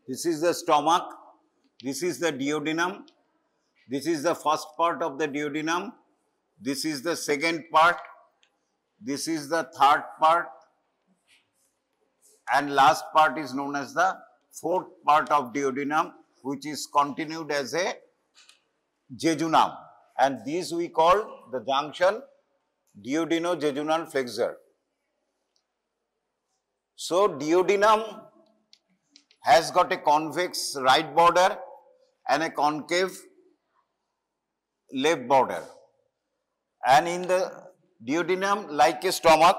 This is the stomach, this is the duodenum, this is the first part of the duodenum, this is the second part, this is the third part, and last part is known as the fourth part of duodenum, which is continued as a jejunum, and these we call the junction duodenojejunal flexure. So duodenum has got a convex right border and a concave left border, and in the duodenum, like a stomach,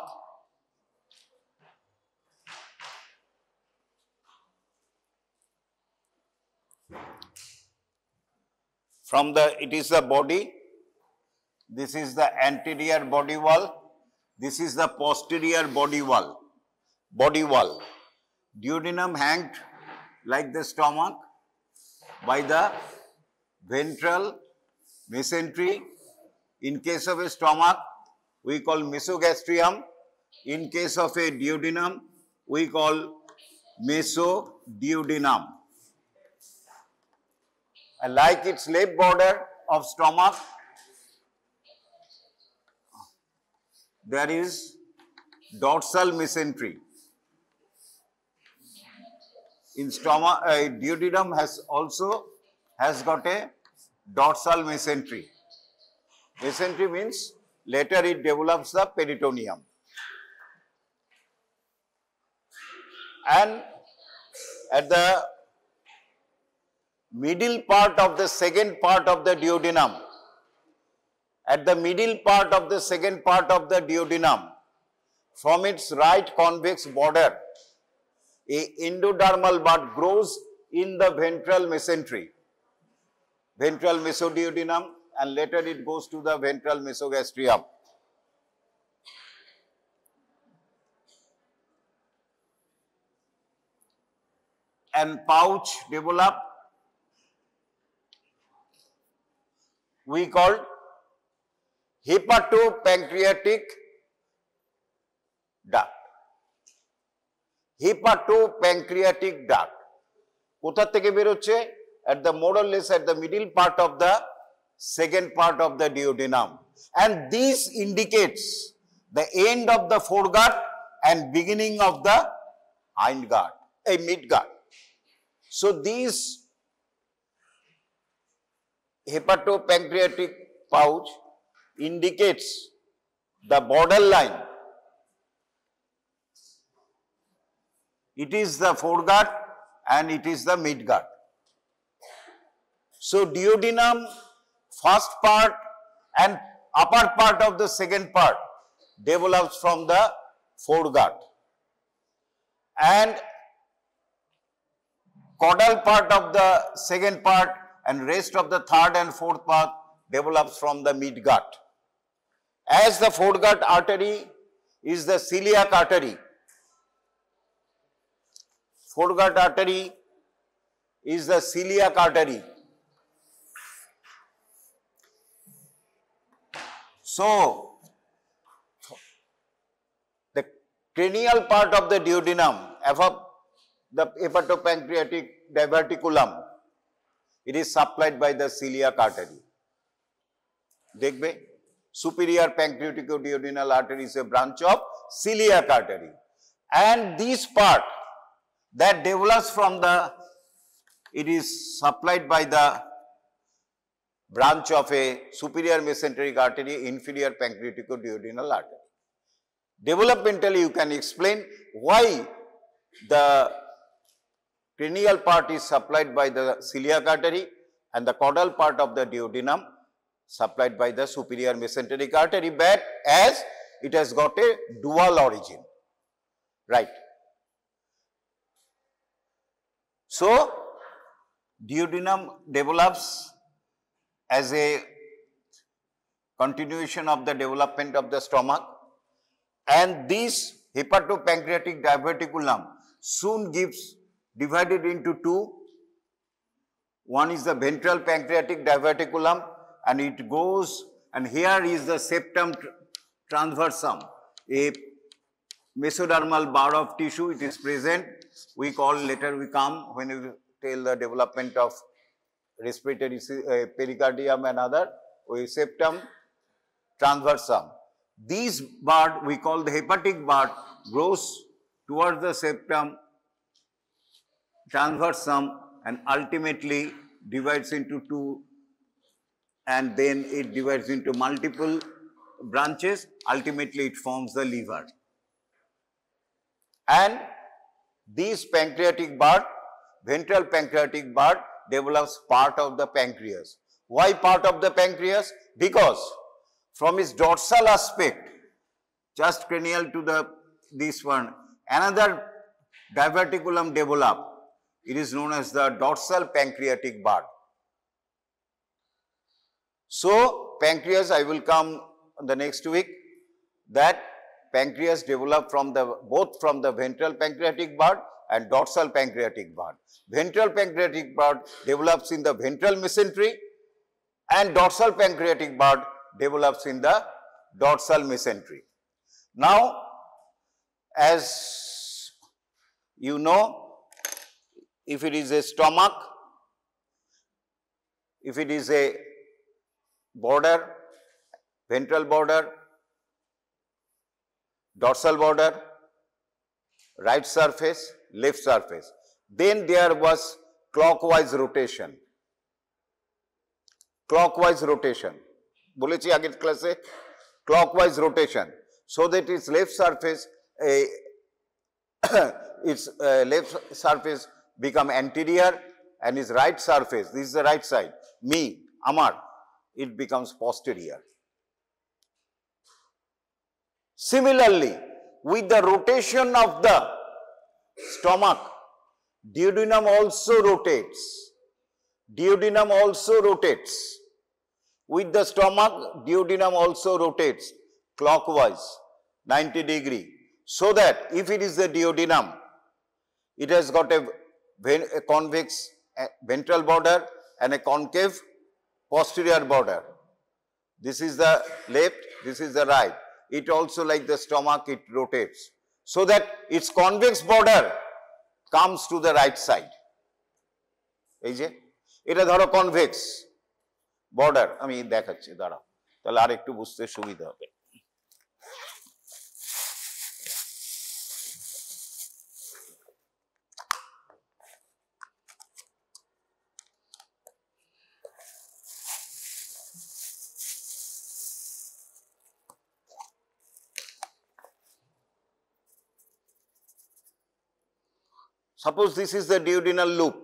it is the body, this is the anterior body wall, this is the posterior body wall. Duodenum hanged like the stomach by the ventral mesentery. In case of a stomach, we call mesogastrium. In case of a duodenum, we call mesoduodenum. And like its left border of stomach, there is dorsal mesentery. In stomach, duodenum has got a dorsal mesentery. Mesentery means later it develops the peritoneum. And at the middle part of the second part of the duodenum, from its right convex border, a endodermal bud grows in the ventral mesentery, ventral mesoduodenum, and later it goes to the ventral mesogastrium. And pouch develop, we called hepatopancreatic duct. Hepatopancreatic duct. কোথা থেকে বের হচ্ছে? At the more or less at the middle part of the second part of the duodenum. And this indicates the end of the foregut and beginning of the hindgut, a midgut. So these hepatopancreatic pouch indicates the borderline. It is the foregut and it is the midgut. So duodenum, first part and upper part of the second part develops from the foregut, and caudal part of the second part and rest of the third and fourth part develops from the midgut. As the foregut artery is the celiac artery, foregut artery is the celiac artery. So, the cranial part of the duodenum, above the hepatopancreatic diverticulum, it is supplied by the celiac artery. Dekhbe, superior pancreaticoduodenal artery is a branch of celiac artery. And this part that develops from the, it is supplied by the branch of a superior mesenteric artery, inferior pancreaticoduodenal artery. Developmentally, you can explain why the cranial part is supplied by the celiac artery and the caudal part of the duodenum supplied by the superior mesenteric artery, but as it has got a dual origin, right. So, duodenum develops as a continuation of the development of the stomach, and this hepatopancreatic diverticulum soon gives divided into two. One is the ventral pancreatic diverticulum, and it goes, and here is the septum transversum, a mesodermal bar of tissue, it is present, we call, later we come when we tell the development of respiratory pericardium and other, we septum, transversum. These bud we call the hepatic bud grows towards the septum, transversum, and ultimately divides into two, and then it divides into multiple branches. Ultimately it forms the liver. And this pancreatic bud, ventral pancreatic bud, develops part of the pancreas. Why part of the pancreas? Because from its dorsal aspect, just cranial to this one, another diverticulum develop. It is known as the dorsal pancreatic bud. So pancreas, I will come the next week, that pancreas develop from both from the ventral pancreatic bud and dorsal pancreatic bud. Ventral pancreatic bud develops in the ventral mesentery, and dorsal pancreatic bud develops in the dorsal mesentery. Now, as you know, if it is a stomach, if it is a border, ventral border, dorsal border, right surface, left surface, then there was clockwise rotation. Clockwise rotation. Bolechi agir class e clockwise rotation, so that its left surface, left surface become anterior, and its right surface, this is the right side, me, Amar, it becomes posterior. Similarly, with the rotation of the stomach, duodenum also rotates. Duodenum also rotates. With the stomach, duodenum also rotates clockwise, 90 degree. So that if it is the duodenum, it has got a convex ventral border and a concave posterior border. This is the left, this is the right. It also, like the stomach, it rotates, so that its convex border comes to the right side. এই যে এটা ধরো convex border, আমি দেখাচ্ছি, দাঁড়াও, তাহলে আর একটু বুঝতে সুবিধা হবে। Suppose this is the duodenal loop.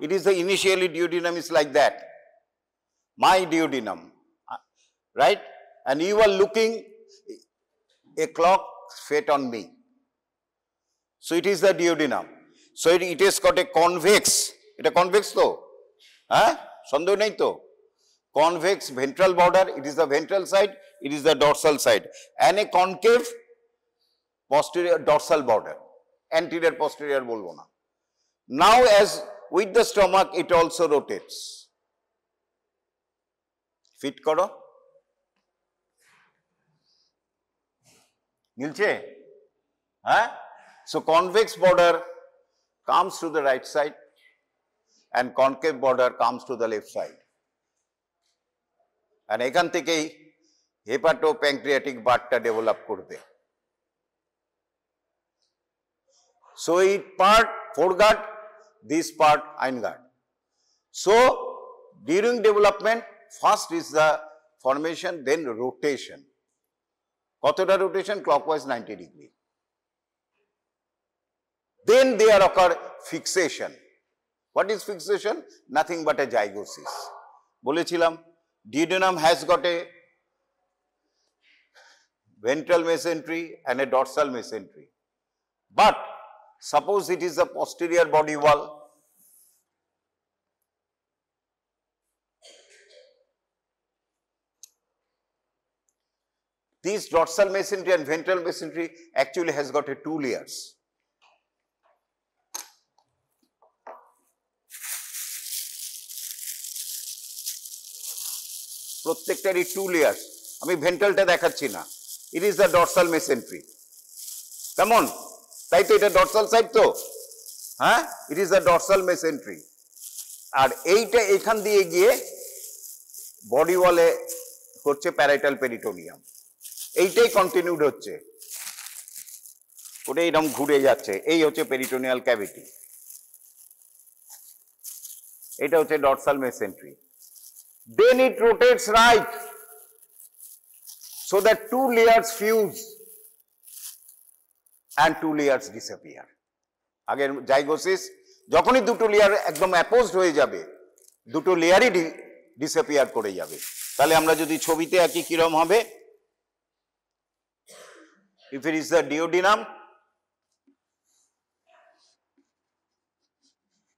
It is the initially duodenum is like that. My duodenum, right? And you are looking a clock set on me. So it is the duodenum. So it has got a convex. It is convex though. Sandhu nahi to. Convex ventral border. It is the ventral side. It is the dorsal side. And a concave posterior dorsal border. Anterior posterior bolbo na. Now as with the stomach, it also rotates. Fit karo. Milche? So convex border comes to the right side and concave border comes to the left side. And এখান থেকেই hepatopancreatic budটা develop করবে. So it part foreguard, this part hindguard. So during development, first is the formation, then rotation. Kotota rotation? Clockwise 90 degree. Then there occur fixation. What is fixation? Nothing but a zygosis. Bolechilam, duodenum has got a ventral mesentery and a dorsal mesentery. But suppose it is the posterior body wall. This dorsal mesentery and ventral mesentery actually has got a 2 layers. প্রত্যেকটারই 2 layers. আমি ভেন্ট্রালটা দেখাচ্ছি না। It is the dorsal mesentery. কেমন? তাই তো এটা dorsal side তো, হ্যাঁ, ইট is the dorsal মেসেন্ট্রি। আর এইটা এখান দিয়ে গিয়ে বডি ওয়ালে হচ্ছে প্যারাইটাল পেরিটোনিয়াম, এইটাই কন্টিনিউড হচ্ছে, ওটা এরকম ঘুরে যাচ্ছে, এই হচ্ছে পেরিটোনিয়াল ক্যাভিটি, এটা হচ্ছে dorsal মেসেন্ট্রি। Then it rotates right so that two layers fuse and two layers disappear. আগের জাইগোসিস যখনই দুটো লেয়ার একদম অ্যাপোজড হয়ে যাবে, দুটো লেয়ারই ডিসঅ্যাপিয়ার করে যাবে। তাহলে আমরা যদি ছবিতে আঁকি কিরকম হবে, if it is the duodenum,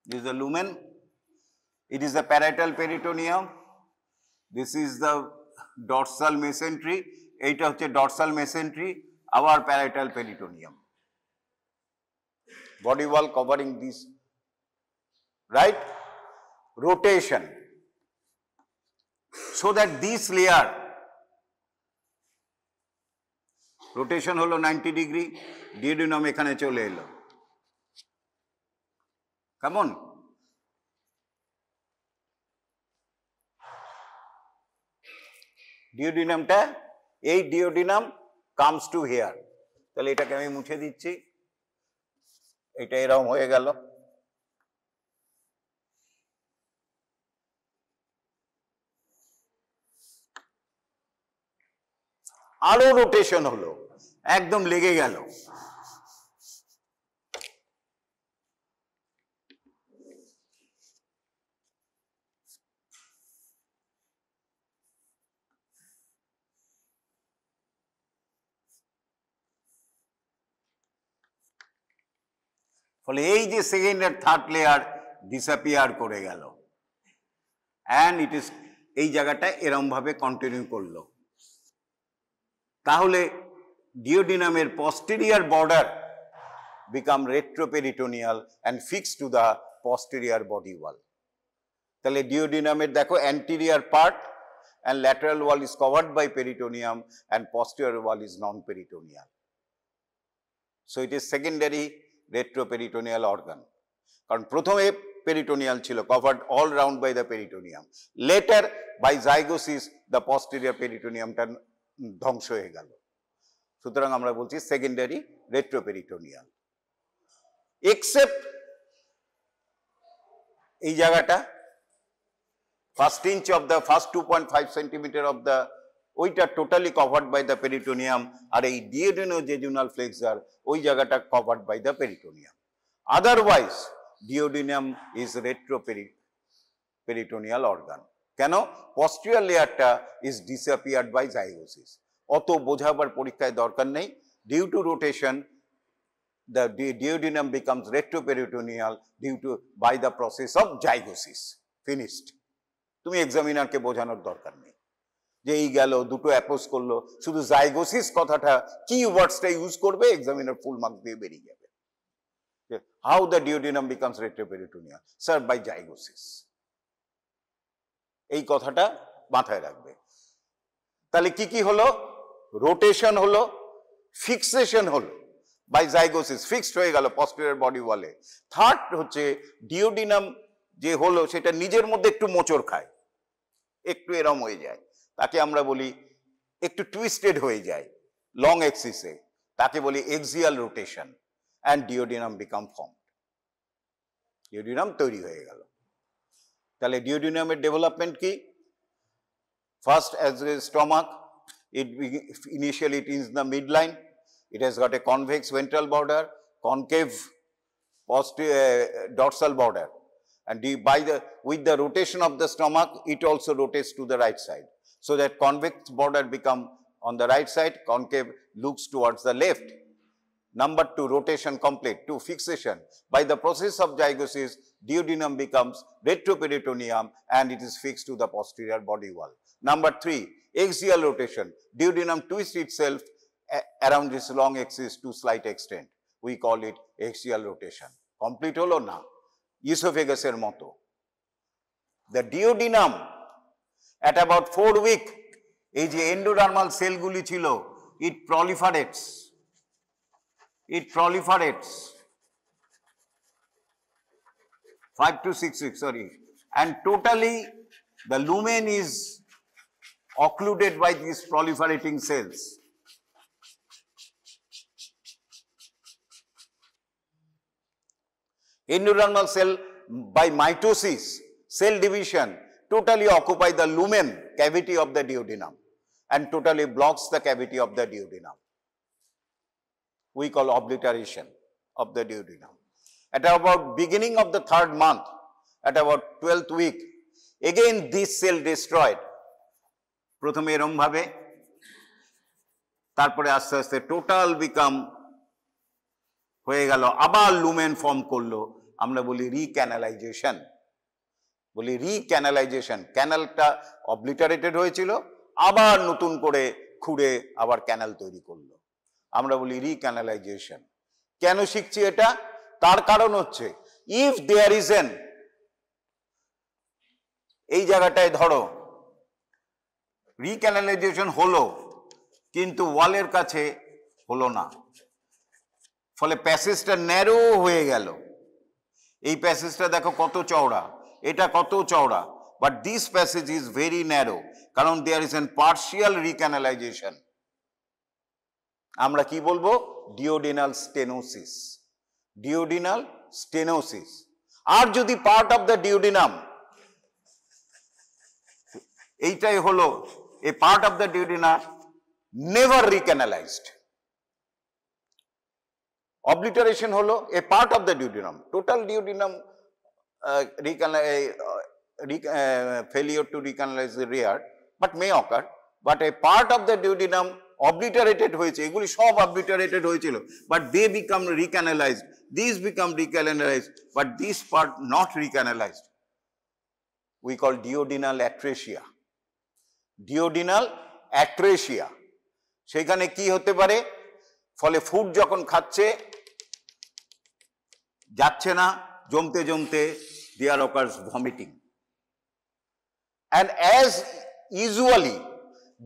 this is the lumen, it is the parietal peritoneum, this is the dorsal mesentery, এইটা হচ্ছে dorsal mesentery, our parietal peritoneum, body wall covering this, right? Rotation, so that this layer, rotation হলো 90 degree, duodenum এখানে চলে এলো, কেমন? ডিওডিনামটা, এই duodenum comes to hair, তাহলে এটাকে আমি মুছে দিচ্ছি, এটা এরকম হয়ে গেল। আরো রোটেশন হলো, একদম লেগে গেল, ফলে এই যে সেকেন্ড আর থার্ড লেয়ার ডিসঅ্যাপিয়ার করে গেল, অ্যান্ড ইট ইজ, এই জায়গাটা এরম ভাবে কন্টিনিউ করলো। তাহলে ডিওডিনামের posterior border become retroperitoneal and fixed to the posterior body wall. তাহলে ডিওডিনামের দেখো anterior part and lateral wall is covered by peritoneum and posterior wall is non-peritoneal. So it is secondary retroperitoneal organ. কারণ প্রথমে peritoneal ছিল, covered all round by the peritoneum. Later by zygosis the posterior peritoneumটা ধ্বংস হয়ে গেল, সুতরাং আমরা বলছি secondary retroperitoneal. Except এই জায়গাটা first inch of the first 2.5 centimetre of the, ওইটা totally covered by the peritoneum, আর এই ডিওডিনোজেজুনাল ফ্লেক্সার ওই জায়গাটা covered by the peritoneum. Otherwise duodenum is retroperitoneal organ. কেন? posterior লেয়ারটা ইজ ডিসঅ্যাপিয়ার্ড বাই জাইগোসিস, অত বোঝাবার পরীক্ষায় দরকার নেই। Due to rotation the duodenum becomes retroperitoneal due to by the process of zygosis. Finished. তুমি এক্সামিনারকে বোঝানোর দরকার নেই যে এই গেল দুটো অ্যাপোজ করলো, শুধু জাইগোসিস কথাটা কি ওয়ার্ডসটা ইউজ করবে, এক্সামিনার ফুল মার্ক দিয়ে বেরিয়ে যাবে। How the duodenum becomes retroperitoneal, sir by zygosis, এই কথাটা মাথায় রাখবে। তাহলে কি কি হলো? রোটেশন হলো, ফিক্সেশন হলো বাই জাইগোসিস, ফিক্সড হয়ে গেল posterior বডি ওয়ালে। থার্ড হচ্ছে ডিওডিনাম যে হলো সেটা নিজের মধ্যে একটু মোচড় খায়, একটু এরম হয়ে যায়, তাকে আমরা বলি একটু টুইস্টেড হয়ে যায় লং এক্সিসে, তাকে বলি axial rotation, and duodenum become formed, duodenum তৈরি হয়ে গেল। তাহলে ডিওডিনামের ডেভেলপমেন্ট কি? First as a stomach, initially it is the midline, it has got a convex ventral border, concave dorsal border, and with the rotation of the stomach it also rotates to the right side, so that convex border become on the right side, concave looks towards the left. Number 2, rotation complete. 2, fixation. By the process of zygosis, duodenum becomes retroperitoneum and it is fixed to the posterior body wall. Number 3, axial rotation. Duodenum twists itself around this long axis to slight extent. We call it axial rotation. Complete holo na? Esophagus er moto. The duodenum at about 4 weeks, এই যে endodermal cell গুলি ছিল, it proliferates. it proliferates 5 to 6 weeks, sorry, and totally the lumen is occluded by these proliferating cells. Endodermal cell by mitosis, cell division, totally occupy the lumen cavity of the duodenum and totally blocks the cavity of the duodenum. We call obliteration of the duodenum. At about beginning of the 3rd month, at about 12th week, again this cell destroyed. প্রথমে এরম ভাবে, তারপরে আস্তে আস্তে total become হয়ে গেল, আবার lumen form করলো, আমরা বলি রিক্যানালাইজেশন। বলি রিক্যানালাইজেশন, ক্যানালটা অবলিটারেটেড হয়েছিল, আবার নতুন করে খুঁড়ে আবার ক্যানাল তৈরি করলো, আমরা বলি রিক্যানালাইজেশন। কেন শিখছি এটা? তার কারণ হচ্ছে ইফ দেয়ার ইজ এন, এই জায়গাটায় ধরো রিক্যানালাইজেশন হলো কিন্তু ওয়ালের কাছে হলো না, ফলে প্যাসেজটা ন্যারো হয়ে গেল। এই প্যাসেজটা দেখো কত চওড়া, এটা কত চওড়া, but this passage is very narrow, কারণ there is an partial recanalisation. আমরা কি বলবো? Duodenal stenosis, duodenal stenosis. আর যদি পার্ট অফ দ্য ডিওডিনাম, এইটাই হলো a part of the duodenum never recanalized, obliteration হলো a part of the duodenum, total duodenum failure to recanalize is rare but may occur, but a part of the duodenum obliterated হয়েছে, এগুলি সব obliterated হয়েছিল, but they become recanalized, these become recanalized, but this part not recanalized, we call duodenal atresia, duodenal atresia. সেখানে কি হতে পারে? ফলে food যখন খাচ্ছে যাচ্ছে না, জমতে জমতে there occurs vomiting, and as usually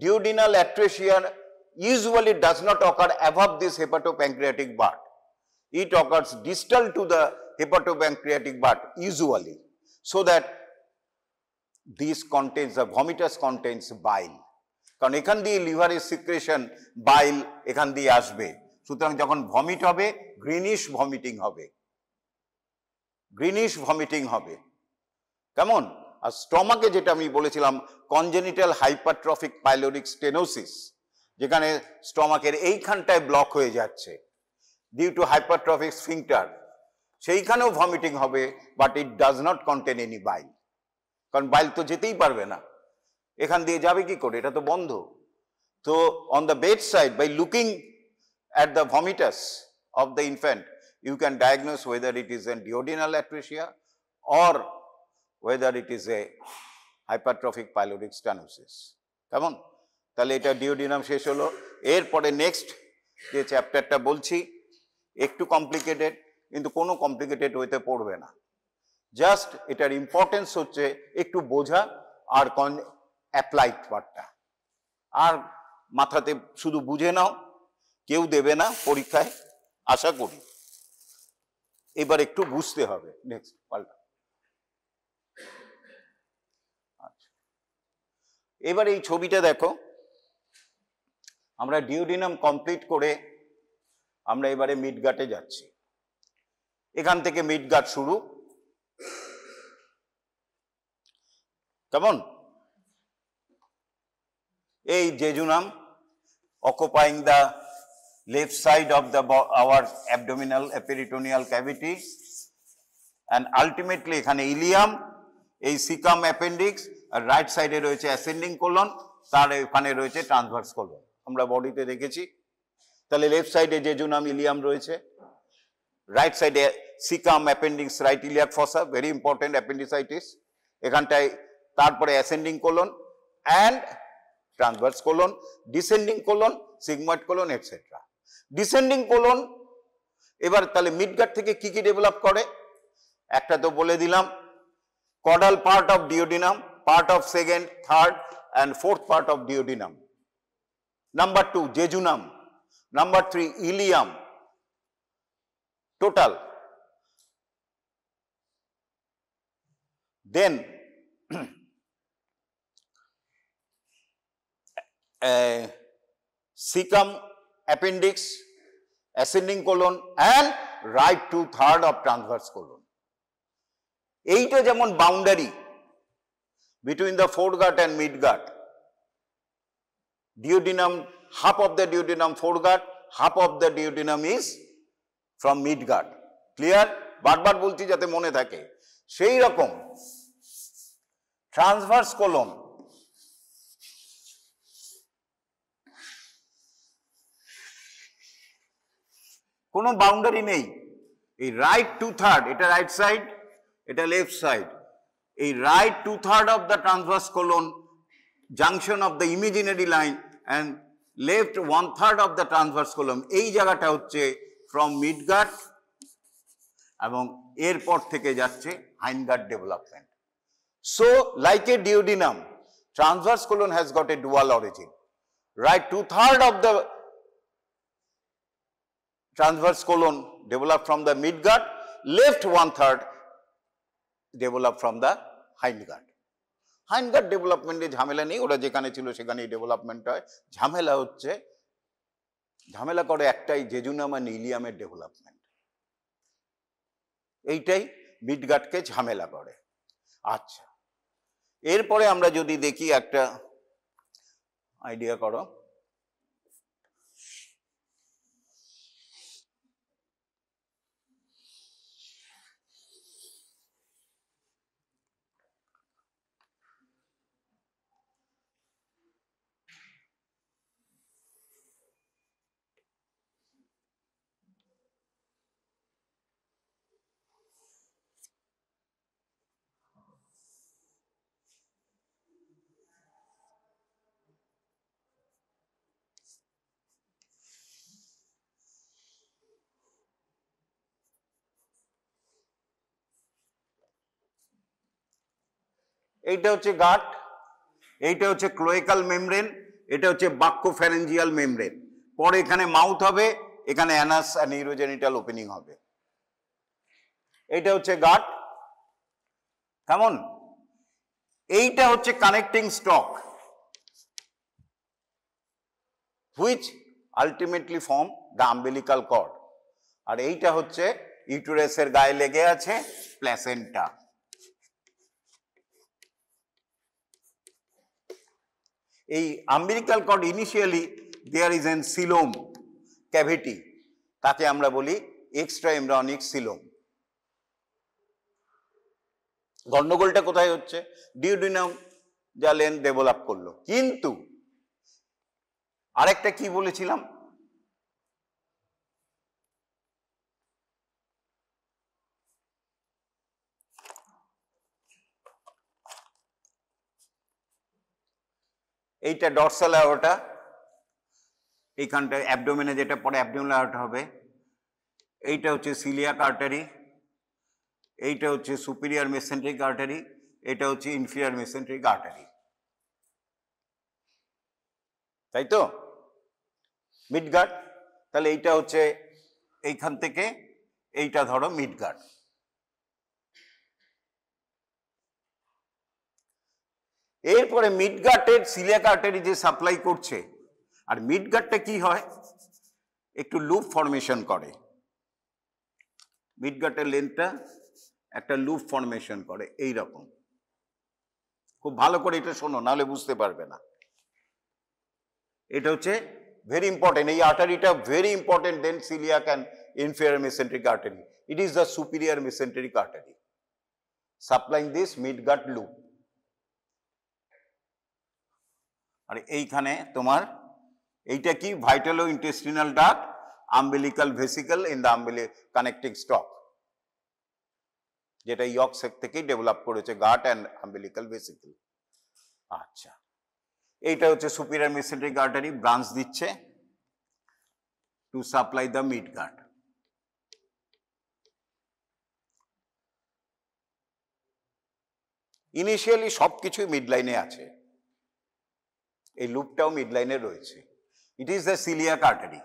duodenal atresia usually does not occur above this hepatopancreatic bud, it occurs distal to the hepatopancreatic bud usually, so that this contains, the vomitus contains bile, কারণ এখান দিয়ে লিভারের secretion বাইল এখান দিয়ে আসবে, সুতরাং যখন vomit হবে গ্রিনিশ ভমিটিং হবে, গ্রিনিশ ভমিটিং হবে। কেমন? আর স্টমাকে যেটা আমি বলেছিলাম কনজেনিটাল হাইপারট্রফিক পাইলোরিক স্টেনোসিস, যেখানে স্টমাকের এইখানটায় ব্লক হয়ে যাচ্ছে ডিউ টু হাইপারট্রফিক স্ফিংটার, সেইখানেও ভমিটিং হবে, but it does not contain any bile, কারণ বাইল তো যেতেই পারবে না, এখান দিয়ে যাবে কি করে, এটা তো বন্ধ। তো on the bed side, by looking at the vomitus of the infant, you can diagnose whether it is a duodenal atresia or whether it is a hypertrophic pyloric stenosis. কেমন? তাহলে এটা ডিওডিনাম শেষ হলো। এরপরে নেক্সট যে চ্যাপ্টারটা বলছি একটু কমপ্লিকেটেড, কিন্তু কোনো কমপ্লিকেটেড হইতে পড়বে না, জাস্ট এটার ইম্পর্টেন্স হচ্ছে একটু বোঝা আর অ্যাপ্লাইড পার্টটা, আর মাথাতে শুধু বুঝে নাও, কেউ দেবে না পরীক্ষায় আশা করি, এবার একটু বুঝতে হবে। নেক্সট পাল্টা। আচ্ছা, এবার এই ছবিটা দেখো, আমরা ডিওডিনাম কমপ্লিট করে আমরা এবারে মিডগাটে যাচ্ছি। এখান থেকে মিডগাট শুরু, কেমন? এই jejunum occupying the left side of the our abdominal peritoneal cavity, and ultimately এখানে ইলিয়াম, এই সিকাম অ্যাপেন্ডিক্স, আর রাইট সাইডে রয়েছে অ্যাসেন্ডিং কোলন, তার এখানে রয়েছে ট্রান্সভার্স কোলন, আমরা বডিতে দেখেছি। তাহলে লেফট সাইডে জেজুনাম ইলিয়াম রয়েছে, রাইট সাইডে caecum appendix right iliac fossa, very important appendicitis এখানটায়, তারপরে ascending colon and transverse colon, descending colon, sigmoid colon etcetera. Descending colon এবার তাহলে মিডগাট থেকে কি কি ডেভেলপ করে একটা তো বলে দিলাম, caudal part of duodenum, part of second, third and fourth part of duodenum, number 2 jejunum, number 3 Ilium, total. Then cecum, appendix, ascending colon and right 2/3 of transverse colon. এইটা যেমন boundary between the foregut and midgut. Duodenum, half of the duodenum foregut, half of the duodenum is from midgut. Clear? বারবার বলছি যাতে মনে থাকে। সেই রকম transverse colon কোনো বাউন্ডারি নেই। এই রাইট 2/3, এটা রাইট সাইড, এটা লেফট সাইড, এই right 2/3 of the transverse colon junction of the imaginary line and left 1/3 of the transverse colon, এই জায়গাটা হচ্ছে from midgut এবং এরপর থেকে যাচ্ছে hindgut development. So like a duodenum, transverse colon has got a dual origin. Right 2/3 of the transverse colon developed from the midgut, left 1/3 developed from the hindgut. Hindgut development এ ঝামেলা নেই, ওরা যেখানে ছিল সেখানেই ডেভেলপমেন্ট হয়। ঝামেলা করে একটাই, জেজুনাম আর ইলিয়ামের ডেভেলপমেন্ট, এইটাই মিডগাটকে ঝামেলা করে। আচ্ছা, এরপরে আমরা যদি দেখি একটা আইডিয়া করো, এইটা হচ্ছে গাট, এইটা হচ্ছে ক্লোয়েকাল মেমব্রেন, এটা হচ্ছে বাক্যোফ্যারেঞ্জিয়াল মেমব্রেন। পরে এখানে মাউথ হবে, এখানে অ্যানাস আর নিউরোজেনিটাল ওপেনিং হবে। এইটা হচ্ছে গাট, কেমন? এইটা হচ্ছে connecting stalk which ultimately form the umbilical cord. আর এইটা হচ্ছে ইউটেরাসের গায়ে লেগে আছে প্ল্যাসেন্টা। এই umbilical cord initially there is an coelom cavity, তাকে আমরা বলি এক্সট্রা এমব্রায়োনিক সিলোম। গন্ডগোলটা কোথায় হচ্ছে? ডিউডিনাম যা লেন্থ ডেভেলপ করলো, কিন্তু আরেকটা কি বলেছিলাম, এইটা ডরসাল অ্যাওর্টা, এইখানটা অ্যাবডোমেনে যেটা পরে অ্যাবডোমিনাল অ্যাওর্টা হবে। এইটা হচ্ছে সিলিয়াক আর্টারি, এইটা হচ্ছে সুপিরিয়র মেসেন্ট্রিক আর্টারি, এটা হচ্ছে ইনফিরিয়র মেসেন্ট্রিক আর্টারি, তাই তো? মিডগাট, তাহলে এইটা হচ্ছে এইখান থেকে এইটা ধরো মিডগাট। এরপরে মিডগাটের সিলিয়াক আর্টারি যে সাপ্লাই করছে, আর মিডগাটটা কি হয়, একটু লুপ ফর্মেশন করে। মিডগাটের লেন্থটা একটা লুপ ফর্মেশন করে এই রকম। খুব ভালো করে এটা শোনো, নাহলে বুঝতে পারবে না। এটা হচ্ছে ভেরি ইম্পর্টেন্ট, এই আর্টারিটা very important then coeliac and inferior mesenteric artery. It is the superior mesenteric artery supplying this midgut loop. আর এইখানে তোমার এইটা কি, vitello intestinal duct, umbilical vesicle in the connecting stalk, যেটা ইয়ক সেক থেকেই ডেভেলপ করেছে গাট অ্যান্ড আম্বিলিকাল ভেসিকল। আচ্ছা, এইটা হচ্ছে সুপিরিয়র মেসেন্ট্রিক আর্টারি, ব্রাঞ্চ দিচ্ছে টু সাপ্লাই দ্য মিডগাট। ইনিশিয়ালি সবকিছুই মিডলাইনে আছে, এই লুপটাও মিডলাইনে রয়েছে। ইট ইজ দ্য সিলিয়াক আর্টারি,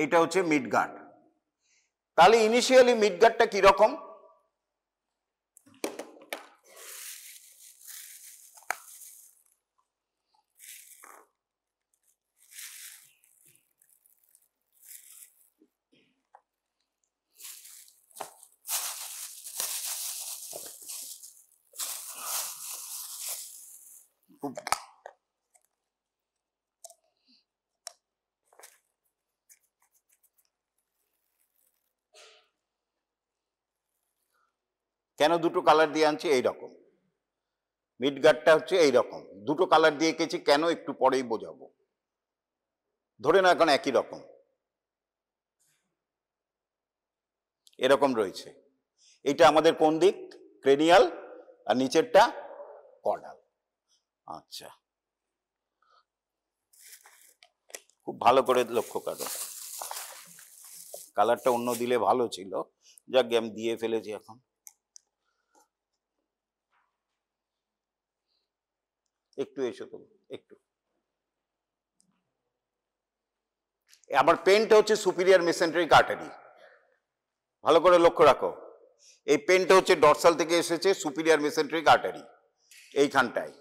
এটা হচ্ছে মিডগাট। তাহলে ইনিশিয়ালি মিডগার্ডটা কি রকম? কেন দুটো কালার দিয়ে আনছি? এইরকম মিডগার্ডটা হচ্ছে এইরকম, দুটো কালার দিয়ে এঁকেছি কেন একটু পরেই বোঝাবো। ধরে না এখন একই রকম এরকম রয়েছে। এটা আমাদের কোন দিক? ক্রেনিয়াল, আর নিচেরটা কর্ডাল। আচ্ছা, খুব ভালো করে লক্ষ্য করো, কালারটা অন্য দিলে ভালো ছিল, যাক আমি দিয়ে ফেলেছি। এখন একটু এসো তো, একটু। আবার পেনটা হচ্ছে সুপিরিয়র মেসেন্টেরিক আর্টারি, ভালো করে লক্ষ্য রাখো। এই পেনটা হচ্ছে ডরসাল থেকে এসেছে সুপিরিয়র মেসেন্টেরিক আর্টারি, এইখানটায়।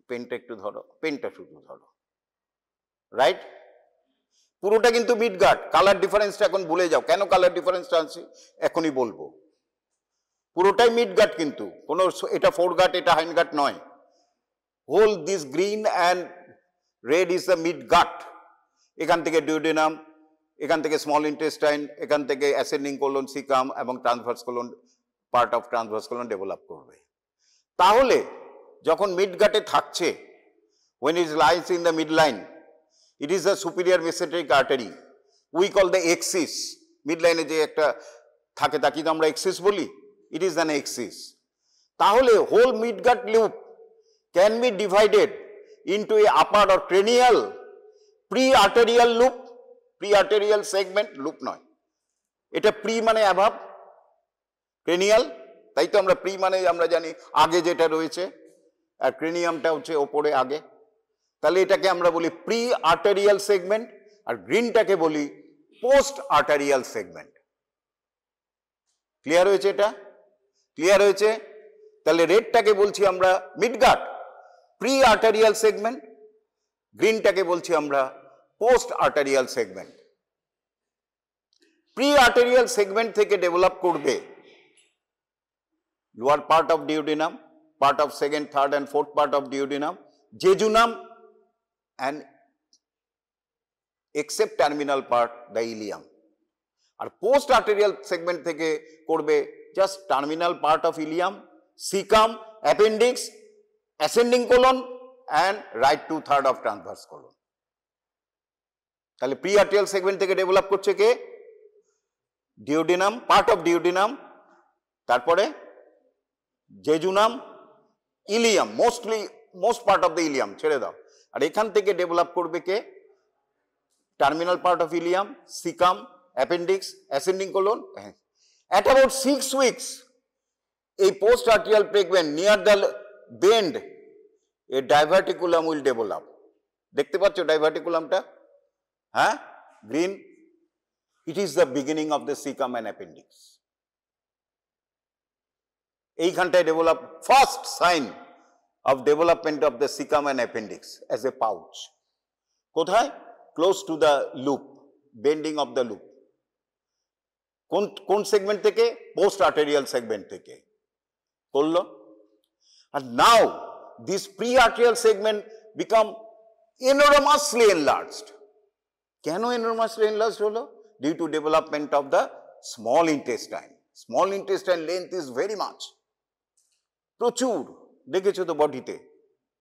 পেনটা একটু ধরো, পেনটা শুধু ধরো, রাইট? পুরোটা কিন্তু মিডগার্ড। কালার ডিফারেন্সটা এখন ভুলে যাও। কেন কালার ডিফারেন্সটা আছে এখনই বলবো। পুরোটাই মিডগার্ড কিন্তু, কোনো এটা ফোরগার্ড এটা হাইন্ডগার্ড নয়। Whole this green and red is the midgut. এখান থেকে ডিউডেনাম, এখান থেকে স্মল ইন্টেস্টাইন, এখান থেকে অ্যাসেন্ডিং কোলন, সিকাম এবং transverse colon, part of transverse colon develop করবে। তাহলে যখন মিডগার্ডে থাকছে, when it lies in the midline, it is a superior mesenteric artery, we call the axis. মিডলাইনে যে একটা থাকে তাকে তো আমরা এক্সিস বলি, it is an axis. তাহলে whole midgut loop can be divided into a upper or cranial pre-arterial loop, pre-arterial segment, loop নয়, এটা প্রি মানে অ্যাভাব, ক্রেনিয়াল, তাই তো আমরা প্রি মানে আমরা জানি আগে যেটা রয়েছে, আর ক্রেনিয়ামটা হচ্ছে ওপরে আগে। তাহলে এটাকে আমরা বলি প্রি আর্টেরিয়াল সেগমেন্ট, আর গ্রিনটাকে বলি পোস্ট আর্টেরিয়াল সেগমেন্ট। ক্লিয়ার হয়েছে? এটা ক্লিয়ার হয়েছে? তাহলে রেডটাকে বলছি আমরা মিডগার্ড, প্রি আর্টেরিয়াল সেগমেন্ট, গ্রিনটাকে বলছি আমরা post arterial segment. Pre arterial segment থেকে ডেভেলপ করবে lower part of duodenum, part of second, third and fourth part of duodenum, jejunum, and except terminal part the ileum. আর post arterial segment থেকে করবে just terminal part of ileum, caecum, appendix, ascending colon and right two third of transverse colon. তাহলে pre arterial segment থেকে develop করছে কে? ডিউডিনাম, part of duodenum, তারপরে jejunum, ileum, most part of the ileum ছেড়ে দাও। আর এখান থেকে ডেভেলপ করবে কে? Terminal part of ileum, caecum, appendix, ascending colon. At about 6 weeks এই post arterial segment near the bend a diverticulum will develop. দেখতে পাচ্ছ ডাইভার্টিকুলামটা? হ্যাঁ, green. It is the beginning of the caecum and appendix. এইখানটায় develop first sign of development of the cecum and appendix as a pouch. কোথায়? Close to the loop, bending of the loop. কোন segment থেকে? Post arterial segment থেকে করলো। আর now this pre arterial segment become enormously enlarged. কেন enormously enlarged হলো? Due to development of the small intestine. Small intestine length is very much, প্রচুর, দেখেছো তো বডিতে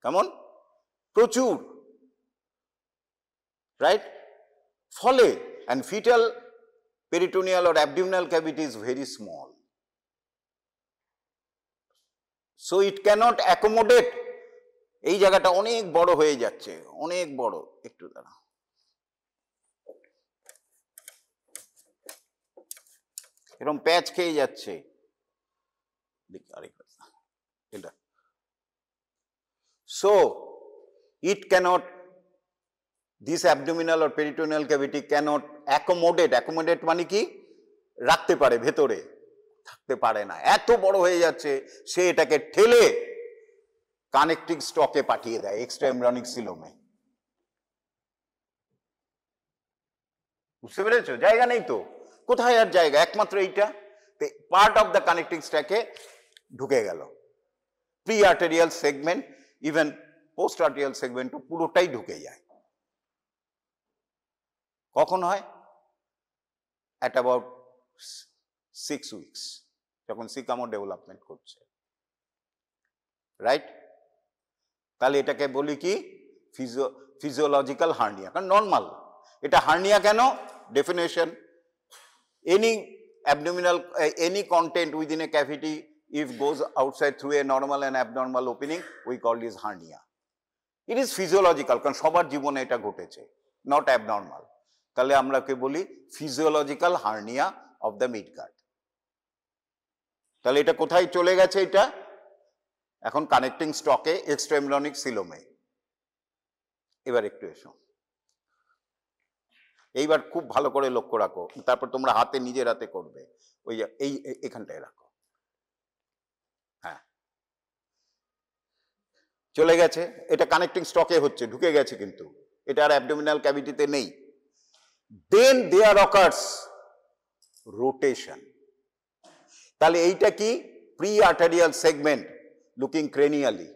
কেমন, প্রচুর, রাইট? ফলে and fetal peritoneal or abdominal cavity is very small, so it cannot accommodate. এই জায়গাটা অনেক বড় হয়ে যাচ্ছে, অনেক বড়। একটু দাঁড়া, এরকম প্যাচ খেয়ে যাচ্ছে। এটা so it cannot, this abdominal or peritoneal cavity cannot accommodate মানে কি, রাখতে পারে, ভেতরে থাকতে পারে না, এত বড় হয়ে যাচ্ছে, সে এটাকে ঠেলে কানেক্টিং স্টকে পাঠিয়ে দেয়, এক্সট্রা এমব্রিয়নিক সিলোমে। বুঝতে পেরেছো? জায়গা নেই তো, কোথায় আর জায়গা, একমাত্র এইটা পার্ট অফ দ্য কানেক্টিং স্ট্যাকে ঢুকে গেল। Pre arterial segment, even post arterial সেগমেন্টও পুরোটাই ঢুকে যায়। কখন হয়? অ্যাট অ্যাবাউট 6 উইকস, যখন সিকামো ডেভেলপমেন্ট করছে, রাইট? তাহলে এটাকে বলি কি, ফিজিওলজিক্যাল হার্নিয়া, কারণ নর্মাল। এটা হার্নিয়া কেন? Definition, any abdominal any content within a cavity if goes outside through a normal and abnormal opening, we call this hernia. It is physiological, কারণ সবার জীবনে এটা ঘটেছে, not abnormal। তাহলে আমরা কে বলি ফিজিওলজিক্যাল হার্নিয়া অফ দ্য মিডগার্ড। তাহলে এটা কোথায় চলে গেছে? এটা এখন কানেক্টিং স্টকে, এক্সট্রা এমব্রিয়নিক সিলোমে। এবার একটু এসো, এইবার খুব ভালো করে লক্ষ্য রাখো, তারপর তোমরা হাতে, নিজের হাতে করবে। ওই এখানটায় রাখো, হ্যাঁ, চলে গেছে, এটা কানেক্টিং স্টকে হচ্ছে, ঢুকে গেছে, কিন্তু এটা আর অ্যাবডোমিনাল ক্যাভিটিতে নেই। Then there occurs rotation. তাহলে এইটা কি? Pre arterial segment looking cranially,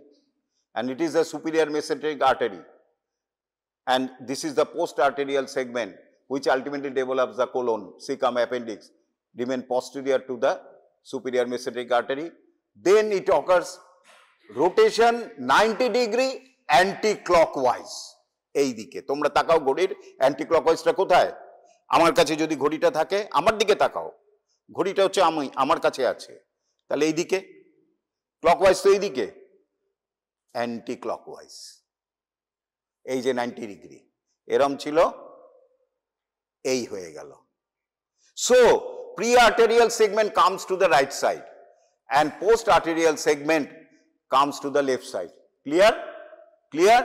and it is a superior mesenteric artery, and this is the post arterial segment which ultimately develops the colon, cecum, appendix, remain posterior to the superior mesenteric artery. Then it occurs rotation 90 degree anti-clockwise। এই দিকে তোমরা তাকাও, ঘড়ির anti ক্লকওয়াইজটা কোথায়? আমার কাছে যদি ঘড়িটা থাকে, আমার দিকে তাকাও, ঘড়িটা হচ্ছে আমার কাছে আছে, তাহলে এই দিকে ক্লকওয়াইজ, তো এই দিকে অ্যান্টি ক্লকওয়াইজ। এই যে 90 ডিগ্রি এরম ছিল, এই হয়ে গেল। So pre arterial segment comes to the right side and post arterial segment comes to the left side. Clear? Clear?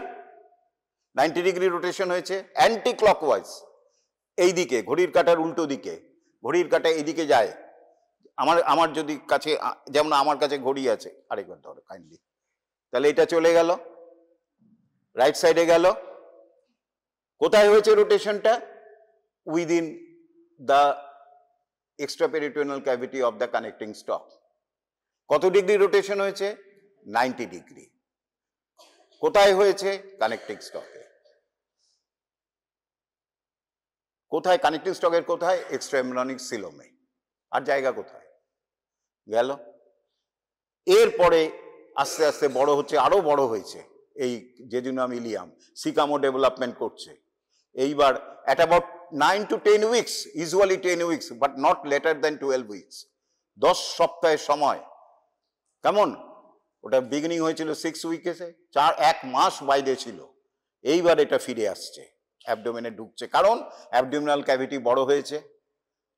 90 degree rotation হয়েছে অ্যান্টি ক্লকওয়াইজ, এই দিকে, ঘড়ির কাঁটার উল্টো দিকে। ঘড়ির কাঁটা এইদিকে যায়, আমার যদি কাছে, যেমন আমার কাছে ঘড়ি আছে, আরেকবার ধরো কাইন্ডলি, তাহলে এটা চলে গেল রাইট সাইডে গেল। কোথায় হয়েছে রোটেশনটা? Within the extraperitoneal cavity of the connecting stalk. কত ডিগ্রি রোটেশন হয়েছে? 90 ডিগ্রি। কোথায় হয়েছে? কানেক্টিং স্টকে। কোথায়? কানেক্টিং স্টকের কোথায়? এক্সট্রা এমব্রিয়নিক সিলোমে। আর জায়গা কোথায়? গেল। এরপরে আস্তে আস্তে বড় হচ্ছে, আরো বড় হয়েছে, এই জেজুনাম ইলিয়াম, সিকামো ডেভেলপমেন্ট করছে। এইবার at about 9 to 10 weeks, usually 10 weeks, but not later than 12 weeks, 10 সপ্তাহের সময়। কেমন? ওটা বিগিনিং হয়েছিল 6 উইকেসে, 1 মাস বাইরে ছিল। এইবার এটা ফিরে আসছে, অ্যাবডোমেনে ঢুকছে, কারণ অ্যাবডোমিনাল ক্যাভিটি বড় হয়েছে,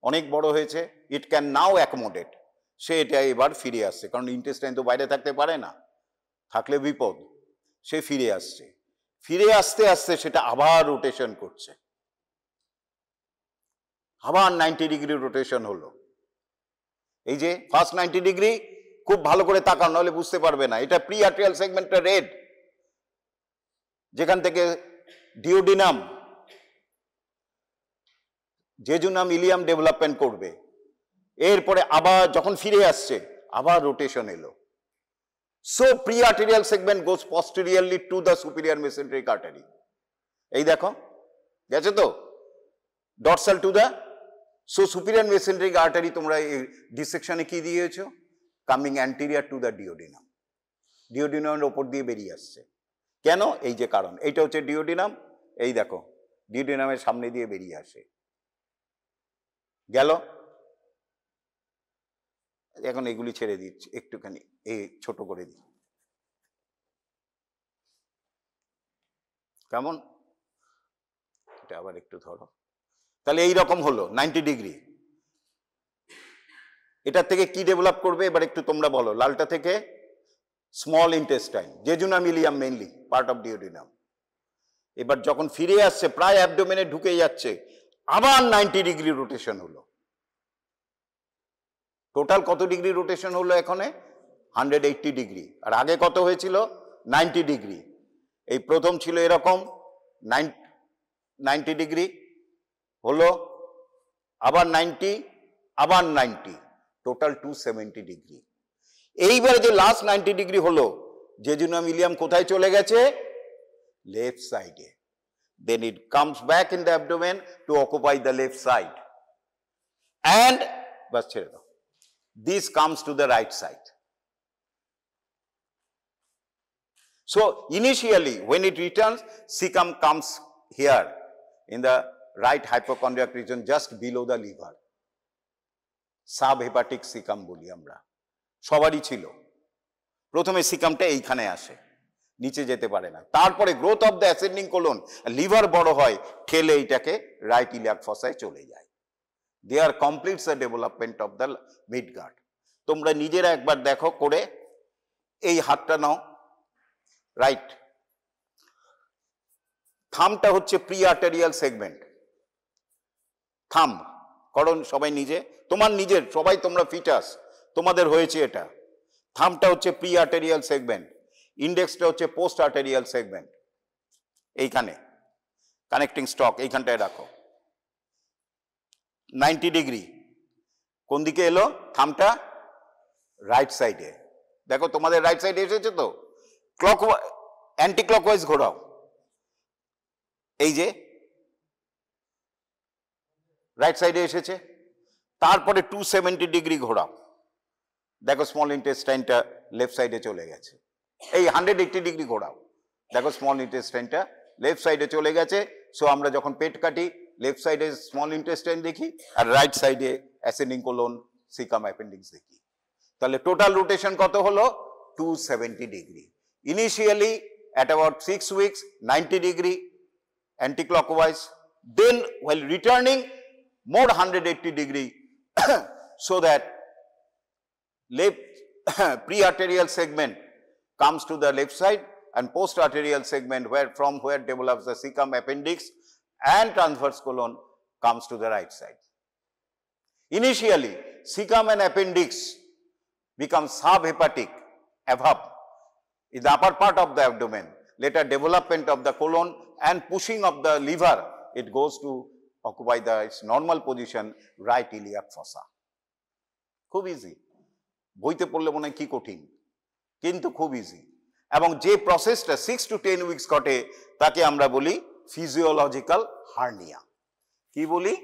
অনেক বড় হয়েছে। ইট ক্যান নাও অ্যাকোমোডেট, সে এটা এবার ফিরে আসছে, কারণ ইন্টেস্টাইন তো বাইরে থাকতে পারে না, থাকলে বিপদ। সে ফিরে আসছে, ফিরে আসতে আসতে সেটা আবার রোটেশন করছে, আবার 90 ডিগ্রি রোটেশন হলো। এই যে ফার্স্ট 90 ডিগ্রি, খুব ভালো করে তাকান, নাহলে বুঝতে পারবে না। এটা প্রি আর্টেরিয়াল সেগমেন্টটা রেড, যেখান থেকে ডিওডিনাম, জেজুনাম ইলিয়াম ডেভেলপমেন্ট করবে। এরপরে আবার যখন ফিরে আসছে, আবার রোটেশন এলো। So pre arterial segment goes posteriorly to the superior mesenteric artery. এই দেখো, গেছে তো, dorsal to the, so superior mesenteric artery তোমরা এই ডিসেকশনে কি দিয়েছো? Coming anterior to the duodenum, ডিওডিনামের ওপর দিয়ে বেরিয়ে আসছে। কেন? এই যে কারণ, এইটা হচ্ছে ডিওডিনাম, এই দেখো ডিওডিনামের সামনে দিয়ে বেরিয়ে আসে। গেল। এখন এগুলি ছেড়ে দিচ্ছি, একটুখানি এই ছোট করে দিই, কেমন? এটা আবার একটু ধরো। তাহলে এই রকম হলো 90 ডিগ্রি। এটার থেকে কি ডেভেলপ করবে এবার একটু তোমরা বলো। লালটা থেকে small intestine, jejunum Ilium mainly part of duodenum. এবার যখন ফিরে আসছে, প্রায় অ্যাবডোমেনে ঢুকে যাচ্ছে, আবার 90 ডিগ্রি রোটেশন হলো। টোটাল কত ডিগ্রি রোটেশন হলো এখানে? 180 ডিগ্রি। আর আগে কত হয়েছিল? 90 ডিগ্রি। এই প্রথম ছিল এরকম 90 ডিগ্রি হলো, আবার 90, আবার 90, টোটাল 270 ডিগ্রি। এইবারে যে লাস্ট 90 ডিগ্রি হলো, জেজুনাম ইলিয়াম কোথায় চলে গেছে? লেফট সাইডে। Then it comes back in the abdomen to occupy the left side. And বাস ছেড়ে দাও, this comes to the right side. So initially when it returns, cecum comes here in the right hypochondriac region just below the liver. Subhepatic caecum বলি আমরা, সবারই ছিল। প্রথমে সিকামটা এইখানে আসে, নিচে যেতে পারে না। তারপরে growth of the ascending colon, liver বড় হয়, ঠেলে এইটাকে রাইট ইলিয়াক ফসায় চলে যায়। There completes the development of the midgut. তোমরা নিজেরা একবার দেখো করে। এই হাতটা নাও, রাইট। থামটা হচ্ছে প্রি আর্টেরিয়াল সেগমেন্ট। থাম্ব করণ সবাই নিজে, তোমার নিজের সবাই তোমরা ফিটাস, তোমাদের হয়েছে এটা। থামটা হচ্ছে প্রি আর্টেরিয়াল সেগমেন্ট, ইন্ডেক্সটা হচ্ছে পোস্ট আর্টেরিয়াল সেগমেন্ট। এইখানে কানেক্টিং স্টক এইখানটায় রাখো। 90 ডিগ্রি কোন দিকে এলো? থামটা রাইট সাইডে। দেখো তোমাদের রাইট সাইডে এসেছে তো, ক্লক অ্যান্টি ক্লকওয়াইজ ঘোরাও। এই যে রাইট সাইডে এসেছে, তারপরে 270 ডিগ্রি ঘোরাও। দেখো স্মল ইন্টেস্টাইনটা লেফট সাইডে চলে গেছে। এই 180 ডিগ্রি ঘোরাও, দেখো স্মল ইন্টেস্টাইনটা লেফট সাইডে চলে গেছে। সো আমরা যখন পেট কাটি, লেফট সাইডে স্মল ইন্টেস্টাইন দেখি, আর রাইট সাইডে অ্যাসেন্ডিং কোলন, সিকাম অ্যাপেন্ডিক্স দেখি। তাহলে টোটাল রোটেশন কত হলো? 270 degree. Initially at about 6 weeks, 90 degree anti-clockwise. Then while returning, more 180 degree so that left pre-arterial segment comes to the left side and post-arterial segment from where develops the cecum appendix and transverse colon comes to the right side. Initially, cecum and appendix become subhepatic, above, in the upper part of the abdomen. Later development of the colon and pushing of the liver, it goes to occupy its normal position, right iliac fossa. খুব easy, বইতে পড়লে মনে হয় কি কঠিন, কিন্তু খুব easy. এবং যে প্রসেসটা 6 to 10 উইকস ঘটে তাকে আমরা বলি ফিজিওলজিক্যাল হার্নিয়া। কি বলি?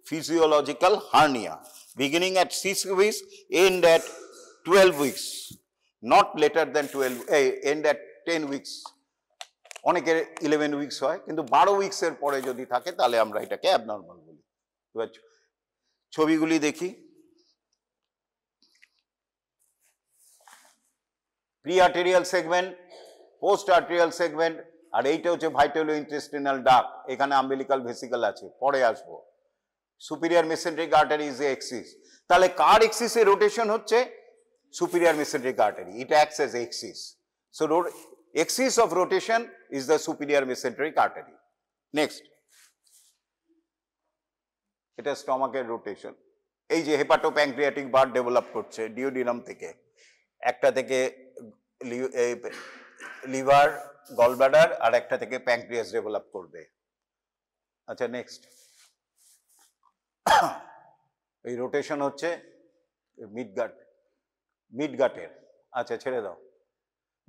Physiological hernia. Beginning at 6 weeks, end at 12 weeks, not later than 12, end at 10 weeks. অনেকের 11 উইকস হয়, কিন্তু 12 উইকসের পরে যদি থাকে তাহলে আমরা এটাকে অ্যাবনর্মাল বলি। এবার ছবিগুলি দেখি। Pre arterial segment, post arterial segment, আর এইটা হচ্ছে ভাইটালো ইন্টেস্টিনাল ডাক্ট। এখানে আম্বিলিকাল ভেসিকল আছে, পরে আসবো। Superior mesenteric artery is a axis. তাহলে কার এক্সিসে রোটেশন হচ্ছে? Superior mesenteric artery, it acts as axis. So axis of rotation is the superior mesenteric artery. Next, এটা স্টমাকের রোটেশন। এই যে হেপাটোপ্যানক্রিয়াটিক বার্ড ডেভেলপ করছে ডিওডিনাম থেকে, একটা থেকে লিভার, গলব্লাডার, আর একটা থেকে প্যানক্রিয়াস ডেভেলপ করবে। আচ্ছা নেক্সট, এই রোটেশন হচ্ছে মিডগাটের। আচ্ছা ছেড়ে দাও।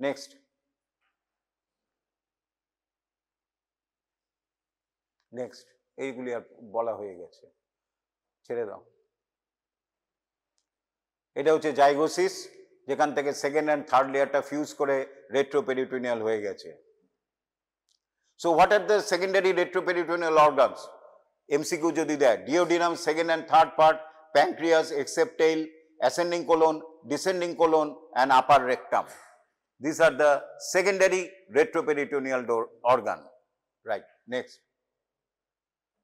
নেক্সট, নেক্সট, এইগুলি আর বলা হয়ে গেছে, ছেড়ে দাও। এটা হচ্ছে জাইগোসিস, যেখান থেকে সেকেন্ড অ্যান্ড থার্ড লেয়ারটা ফিউজ করে রেট্রোপেরিটোনিয়াল হয়ে গেছে। So what are the secondary retroperitoneal organs? MCQ যদি দেয়, duodenum second and third part, pancreas, except tail, ascending colon, descending colon and upper rectum. These are the secondary retroperitoneal organ. Right, next.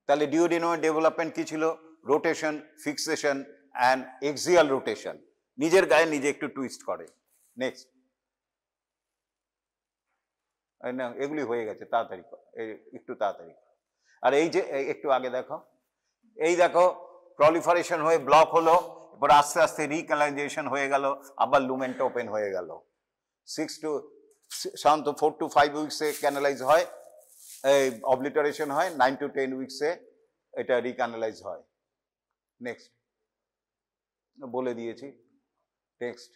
তাহলে ডিওডিনামের development কি ছিল? Rotation, fixation and axial rotation. নিজের গায়ে নিজে একটু twist করে। নেক্সট, না এগুলি হয়ে গেছে, তাড়াতাড়ি একটু তাড়াতাড়ি। আর এই যে একটু আগে দেখো, এই দেখো প্রলিফারেশন হয়ে ব্লক হলো, এরপর আস্তে আস্তে রিক্যানালাইজেশন হয়ে গেল, আবার লুমেনটা ওপেন হয়ে গেল। সাধারণত 4 to 5 উইকসে ক্যানালাইজ হয়, এই অবলিটারেশন হয়, 9 to 10 উইকসে এটা রিক্যানালাইজ হয়। নেক্সট বলে দিয়েছি। নেক্সট,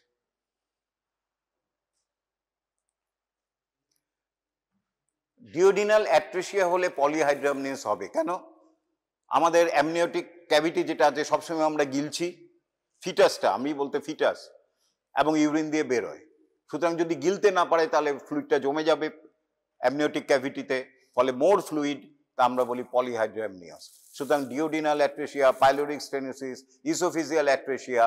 ডিওডিনাল অ্যাট্রেসিয়া হলে পলিহাইড্রামনিয়াস হবে কেন? আমাদের অ্যামনিওটিক ক্যাভিটি যেটা আছে সবসময় আমরা গিলছি, ফিটাসটা, আমি বলতে ফিটাস, এবং ইউরিন দিয়ে বেরোয়। সুতরাং যদি গিলতে না পারে তাহলে ফ্লুইডটা জমে যাবে অ্যামনিওটিক ক্যাভিটিতে, ফলে মোর ফ্লুইড, তা আমরা বলি পলিহাইড্রামনিয়াস। সুতরাং duodenal atresia, pyloric stenosis, oesophageal atresia,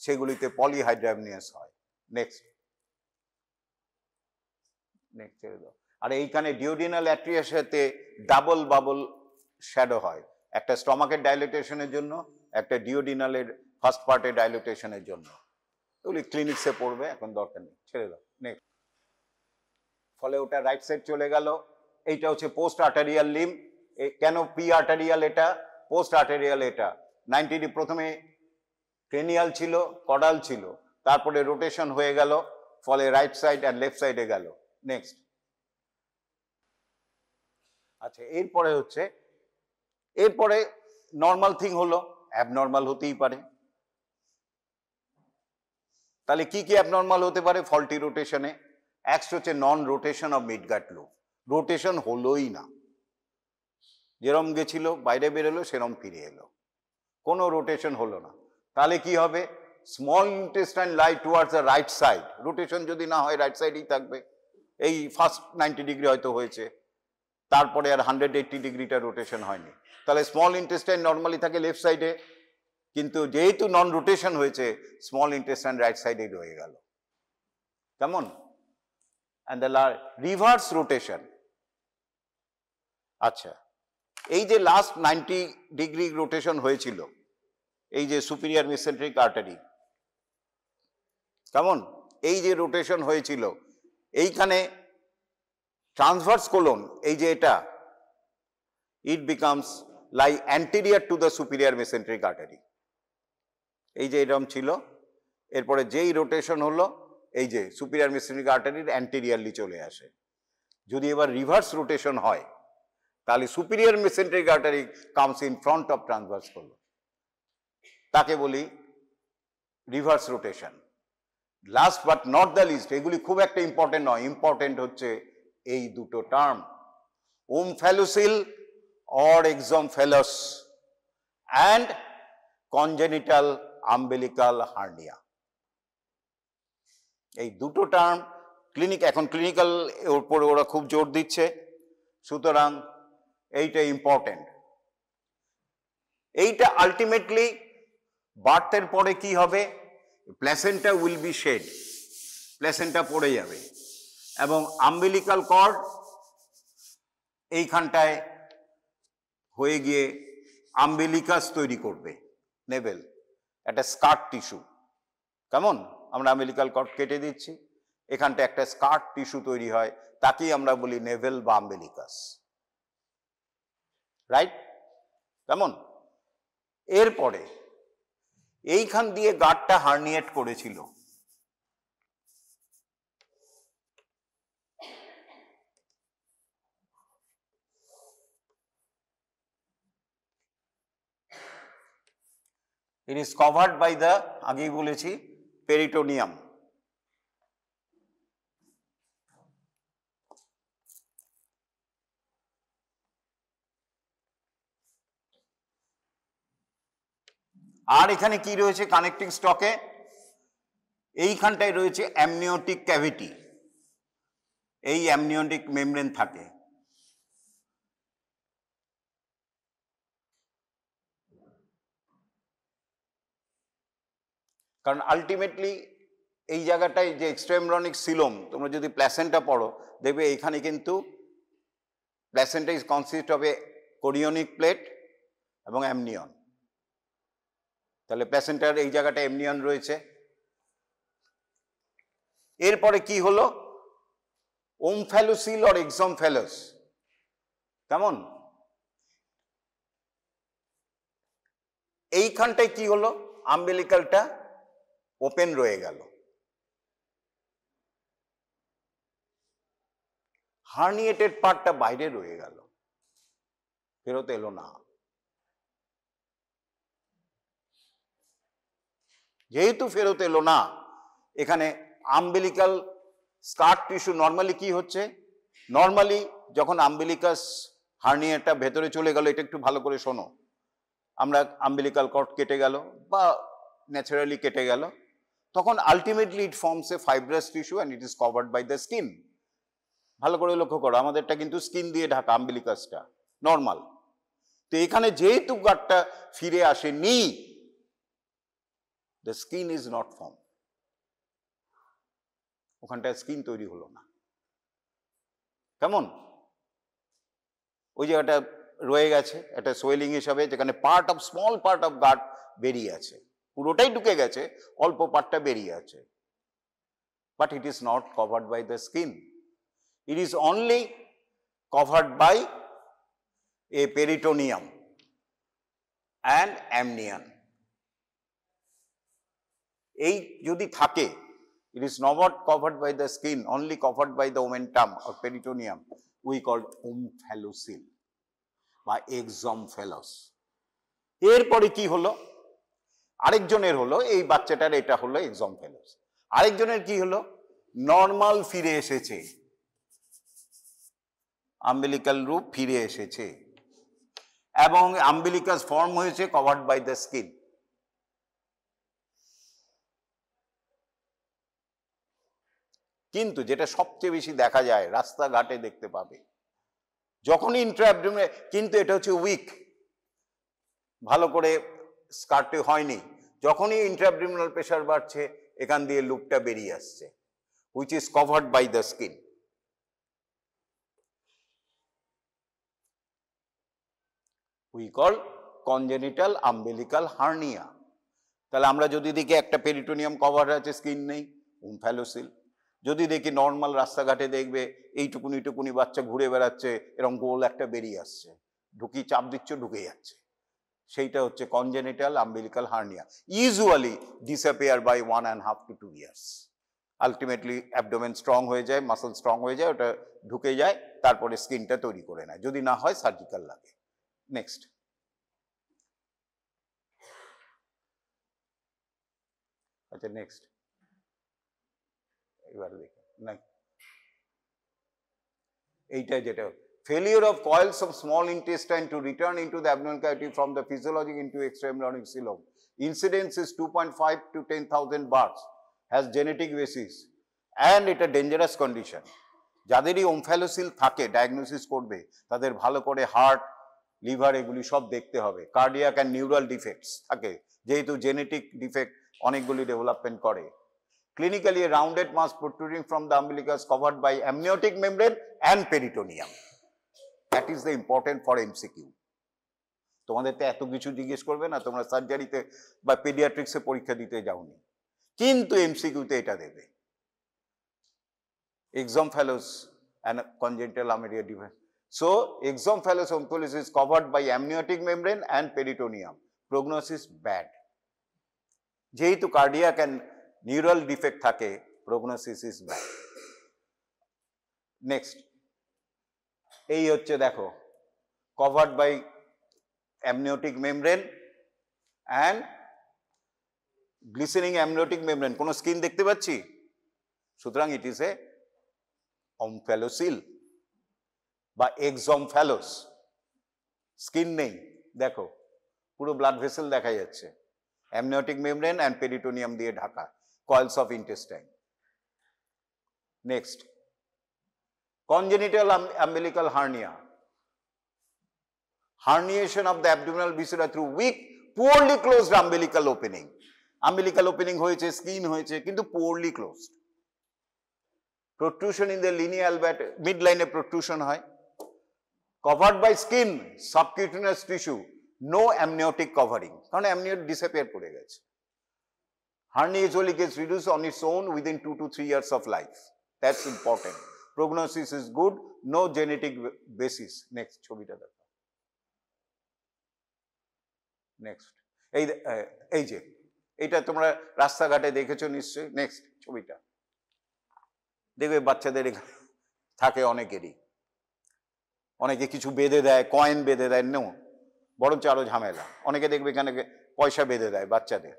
সেগুলিতে পলিহাইড্রামনিয়াস হয়। নেক্সট, নেক্সট ছেড়ে দাও। আর এইখানে ডিওডিনাল অ্যাট্রেসিয়াতে ডাবল বাবল শ্যাডো হয়, একটা স্টমাকের ডাইলেটেশনের জন্য, একটা ডিওডিনালের ফার্স্ট পার্টের ডাইলেটেশনের জন্য। ওগুলি ক্লিনিক্সে পড়বে, এখন দরকার নেই, ছেড়ে দাও। নেক্সট, ফলে ওটা রাইট সাইড চলে গেল। এইটা হচ্ছে পোস্ট আর্টারিয়াল লিম্ব। কেন প্রি আর্টারিয়াল এটা, পোস্ট আর্টারিয়াল এটা? 90 প্রথমে ক্রেনিয়াল ছিল, কডাল ছিল, তারপরে রোটেশন হয়ে গেল, ফলে রাইট সাইড আর লেফট সাইডে গেল। নেক্সট, আচ্ছা এরপরে হচ্ছে, এরপরে নর্মাল থিং হলো, অ্যাবনর্মাল হতেই পারে। তাহলে কি কি অ্যাবনর্মাল হতে পারে ফল্টি রোটেশনে? একটা হচ্ছে non rotation of midgut loop, rotation হলোই না, যেরম গেছিল বাইরে বেরোলো সেরম ফিরে এলো, কোনো রোটেশন হলো না। তাহলে কি হবে? Small intestine lie towards the right side, rotation যদি না হয় রাইট সাইডেই থাকবে। এই ফার্স্ট 90 ডিগ্রি হয়তো হয়েছে, তারপরে আর 180 ডিগ্রিটা রোটেশন হয়নি, তাহলে স্মল ইন্টেস্টাইন নর্মালি থাকে লেফট সাইডে, কিন্তু যেহেতু নন রোটেশন হয়েছে স্মল ইন্টেস্টাইন রাইট সাইডে রয়ে গেল। কেমন? and the reverse rotation. আচ্ছা, এই যে লাস্ট 90 ডিগ্রি রোটেশন হয়েছিল, এই যে সুপিরিয়র মেসেন্ট্রিক আর্টারি, কেমন? এই যে রোটেশন হয়েছিল, এইখানে ট্রান্সভার্স কোলন, এই যে এটা, it becomes lie anterior to the superior mesenteric artery. এই যে এরকম ছিল, এরপরে যেই রোটেশন হলো, এই যে সুপিরিয়র মেসেন্ট্রিক আর্টারির অ্যান্টেরিয়রলি চলে আসে। যদি এবার রিভার্স রোটেশন হয় তাহলে superior mesenteric artery comes in front of transverse colon, তাকে বলি reverse rotation. Last but not the least, এগুলি খুব একটা ইম্পর্টেন্ট নয়, ইম্পর্টেন্ট হচ্ছে এই দুটো term, omphalocele or exomphalos and congenital umbilical hernia. এই দুটো টার্ম ক্লিনিক, এখন ক্লিনিক্যাল উপরে ওরা খুব জোর দিচ্ছে, সুতরাং এইটা ইম্পর্টেন্ট। এইটা আলটিমেটলি বার্থের পরে কি হবে? Placenta will be shed, placenta পড়ে যাবে, এবং আম্বিলিকাল কর্ড এইখানটায় হয়ে গিয়ে আম্বিলিকাস তৈরি করবে, নেভেল, একটা স্কার্ট টিস্যু। কেমন? আমরা আম্বিলিকাল কর্ড কেটে দিচ্ছি, এখানটা একটা স্কার্ট টিস্যু তৈরি হয়, তাকেই আমরা বলি নেভেল বা আম্বিলিকাস, রাইট? কেমন? এরপরে এইখান দিয়ে গাঁটটা হার্নিয়েট করেছিল, it is covered by the, আগেই বলেছি, পেরিটোনিয়াম। আর এখানে কি রয়েছে কানেক্টিং স্টকে? এইখানটায় রয়েছে অ্যামনিওটিক ক্যাভিটি, এই অ্যামনিওটিক মেমব্রেন থাকে। কারণ আলটিমেটলি এই জায়গাটায় যে এক্সট্রাএমব্রিয়নিক সিলোম, তোমরা যদি প্ল্যাসেন্টা পড়ো দেখবে এইখানে কিন্তু placenta is consist of A chorionic plate এবং অ্যামনিয়ন। তাহলে প্ল্যাসেন্টার এই জায়গাটা অ্যামনিয়ন রয়েছে। এরপরে কি হলো? ওমফ্যালোসিল অর এক্সোমফ্যালাস, কেমন? এইখানটায় কি হলো, আম্বিলিকালটা ওপেন রয়ে গেল, হার্নিয়েটেড পার্টটা বাইরে রয়ে গেল, ফেরত এলো না। যেহেতু ফেরত এলো না, এখানে আম্বিলিকাল স্কার টিস্যু নর্মালি কি হচ্ছে, নর্মালি যখন আম্বিলিকাস হার্নিয়াটা ভেতরে চলে গেল, এটা একটু ভালো করে শোনো, আমরা আম্বিলিকাল কর্ড কেটে গেল বা ন্যাচারালি কেটে গেল, তখন ultimately it forms a fibrous tissue and it is covered by the skin. ভালো করে লক্ষ্য করো, আমাদেরটা কিন্তু স্কিন দিয়ে ঢাকা আম্বিলিকাসটা নর্মাল। তো এখানে যেহেতু গাঁটটা ফিরে আসেনি, the skin is not formed, ওখানটায় স্কিন তৈরি হলো না। কেমন ওই জায়গাটা রয়ে গেছে একটা সোয়েলিং হিসাবে, যেখানে part of small part of gut বেরিয়ে আছে, পুরোটাই ঢুকে গেছে, অল্প পার্টটা বেরিয়ে আছে, but it is not covered by the skin, it is only covered by a peritoneum and amnion. এই যদি থাকে, it is not covered by the skin, only covered by the omentum or peritoneum, we call omphalocele বা exomphalos। এরপরে কি হলো, আরেকজনের হলো, এই বাচ্চাটার এটা হলো exomphalos, আরেকজনের কি হলো, নর্মাল ফিরে এসেছে, আম্বিলিকাল রূপ ফিরে এসেছে এবং আম্বিলিকাস ফর্ম হয়েছে কভার্ড বাই দ্য স্কিন। কিন্তু যেটা সবচেয়ে বেশি দেখা যায়, রাস্তাঘাটে দেখতে পাবে, যখনই ইন্ট্রাঅ্যাবডোমিনাল, কিন্তু এটা হচ্ছে উইক, ভালো করে স্কার্টে হয়নি, যখনই ইন্ট্রাঅ্যাবডোমিনাল প্রেশার বাড়ছে, এখান দিয়ে লুপটা বেরিয়ে আসছে, which is covered by the skin. We call congenital umbilical hernia. তাহলে আমরা যদি দেখি একটা পেরিটোনিয়াম কভার আছে, স্কিন নেই, ওমফ্যালোসিল। যদি দেখি নর্মাল রাস্তাঘাটে দেখবে এইটুকুনি টুকুনি বাচ্চা ঘুরে বেড়াচ্ছে, এরকম গোল একটা বেরিয়ে আসছে, ঢুকি চাপ দিচ্ছ ঢুকে যাচ্ছে, সেইটা হচ্ছে congenital umbilical hernia. Usually disappear by 1.5 to 2 years। Ultimately abdomen strong হয়ে যায়, মাসল স্ট্রং হয়ে যায়, ওটা ঢুকে যায়, তারপরে স্কিনটা তৈরি করে নেয়, যদি না হয় সার্জিক্যাল লাগে। নেক্সট, আচ্ছা নেক্সট, এবারে দেখি না, এইটা যেটা failure of coils of small intestine to return into the abdominal cavity from the physiologic into extraembryonic coelom. Incidence is 2.5 to 10,000 births, has genetic basis and it a dangerous condition. যাদেরই ওমফ্যালোসিল থাকে, diagnosis করবে, তাদের ভালো করে heart, liver এগুলি সব দেখতে হবে। Cardiac and neural defects থাকে, যেহেতু জেনেটিক ডিফেক্ট অনেকগুলি ডেভেলপমেন্ট করে। Clinically, a rounded mass protruding from the umbilicus covered by amniotic membrane and peritoneum. That is the important for MCQ. তোমাদের তো এত কিছু জিজ্ঞেস করবে না, তোমরা সার্জারিতে বা পেডিয়াট্রিক্সে পরীক্ষা দিতে যাওনি, কিন্তু এমসিকিউতে এটা দেবে। Exomphalos and congenital amelia defect. So, exomphalos omphalos is covered by amniotic membrane and peritoneum. Prognosis bad. যেহেতু কার্ডিয়াক অ্যান্ড নিউরাল ডিফেক্ট থাকে, প্রগনোসিস ইজ ব্যাড। নেক্সট, এই হচ্ছে দেখো, covered by amniotic membrane and glistening amniotic membrane, কোনো skin দেখতে পাচ্ছি, সুতরাং it is a ওমফ্যালোসিল বা এক্সোমফ্যালোস। স্কিন নেই, দেখো পুরো ব্লাড ভেসেল দেখা যাচ্ছে, amniotic membrane and peritoneum দিয়ে Dhaka, coils of intestine. Next, congenital umbilical hernia, herniation of the abdominal viscera through weak, poorly closed umbilical opening. Umbilical opening হয়েছে, স্কিন হয়েছে, কিন্তু poorly closed. Protrusion in the linea alveolar, midline protrusion হয়, covered by skin, subcutaneous tissue, no amniotic covering, কারণ amniotic disappear করে গেছে। Hernia usually gets reduced on its own within 2 to 3 years of life. That's important. Prognosis is good, no genetic basis. Next, ছবিটা দেখো। Next, এই এই যে এটা তোমরা রাস্তাঘাটে দেখেছো নিশ্চয়ই। নেক্সট ছবিটা দেখবে, বাচ্চাদের এখানে থাকে অনেকেরই, অনেকে কিছু বেঁধে দেয়, কয়েন বেঁধে দেয়, নো বরঞ্চ আরো ঝামেলা। অনেকে দেখবে এখানে পয়সা বেঁধে দেয় বাচ্চাদের,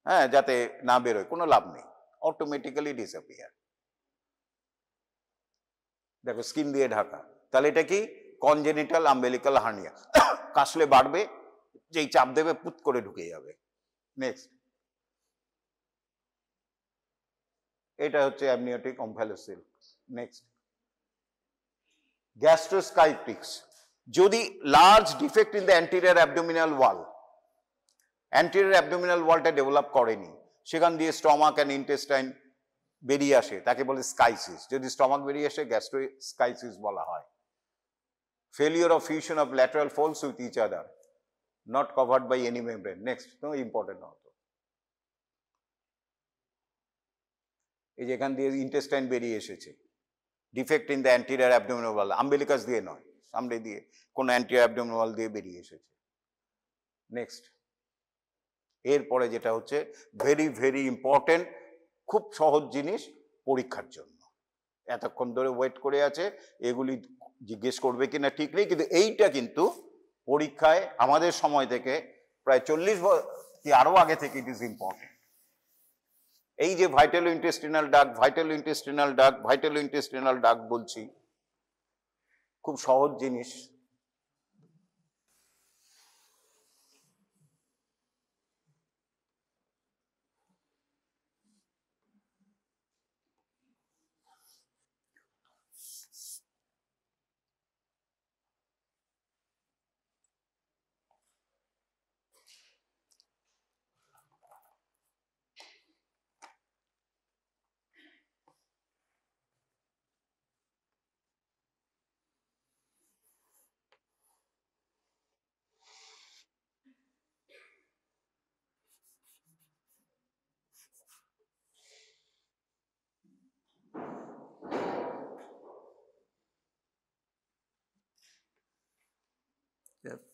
হ্যাঁ, যাতে না বেরোয়, কোনো লাভ নেই, অটোমেটিক্যালি ডিসঅ্যাপিয়ার। দেখো স্কিন দিয়ে ঢাকা, তাহলে এটা কি কনজেনিটাল আম্বেলিকাল হার্নিয়া। কাশলে বাড়বে, যেই চাপ দেবে পুত করে ঢুকে যাবে। নেক্সট, এটা হচ্ছে অ্যামনিওটিক অমফ্যালোসিল। নেক্সট, গ্যাস্ট্রোস্কাইটিক্স, যদি large defect in the anterior abdominal wall, anterior abdominal ওয়ালটা ডেভেলপ করেনি, সেখান দিয়ে স্টমাক অ্যান্ড ইন্টেস্টাইন বেরিয়ে আসে, তাকে বলে স্কাইসিস। যদি স্টমাক বেরিয়ে আসে গ্যাস্ট্রোস্কাইসিস বলা হয়। Failure of fusion of lateral folds with each other, not covered by any membrane. Next, no important হতো, এই যে এখান দিয়ে ইন্টেস্টাইন বেরিয়ে এসেছে, defect in the anterior abdominal wall, umbilicus দিয়ে নয়, সামনে দিয়ে কোন অ্যান্টেরিয়র অ্যাবডোমিনাল ওয়াল দিয়ে বেরিয়ে এসেছে। নেক্সট, এরপরে যেটা হচ্ছে ভেরি ভেরি ইম্পর্টেন্ট, খুব সহজ জিনিস পরীক্ষার জন্য, এতক্ষণ ধরে ওয়েট করে আছে, এগুলি জিজ্ঞেস করবে কিনা ঠিক নেই, কিন্তু এইটা কিন্তু পরীক্ষায় আমাদের সময় থেকে প্রায় 40 কি আরো আগে থেকে ইট ইজ ইম্পর্টেন্ট। এই যে ভাইটাল ইন্টেস্টিনাল ডাক, ভাইটাল ইন্টেস্টিনাল ডাক, ভাইটাল ইন্টেস্টিনাল ডাক বলছি, খুব সহজ জিনিস।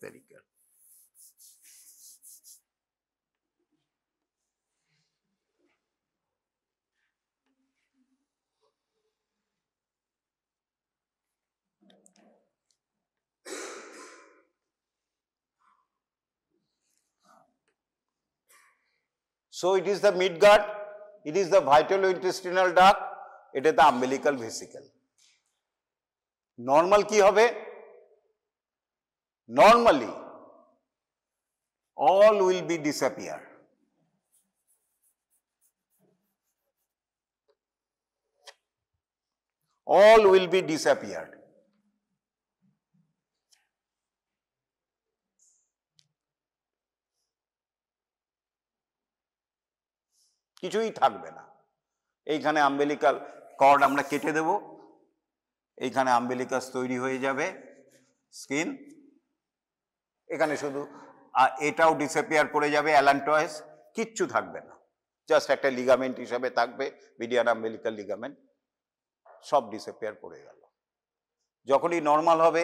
Very good. So it is the midgut, it is the vitalointestinal duct, it is the umbilical vesicle. Normal ki hobe? Normally all will be disappear. All will be disappeared. কিছুই থাকবে না। এইখানে umbilical cord আমরা কেটে দেব, এইখানে আম্বেলিকাস তৈরি হয়ে যাবে, স্কিন, এখানে শুধু এটাও ডিসঅ্যাপিয়ার করে যাবে, অ্যালান্টয়েস, কিচ্ছু থাকবে না, জাস্ট একটা লিগামেন্ট হিসাবে থাকবে, মিডিয়ান আম্বেলিকাল লিগামেন্ট, সব ডিসঅ্যাপিয়ার করে গেল। যখনই নর্মাল হবে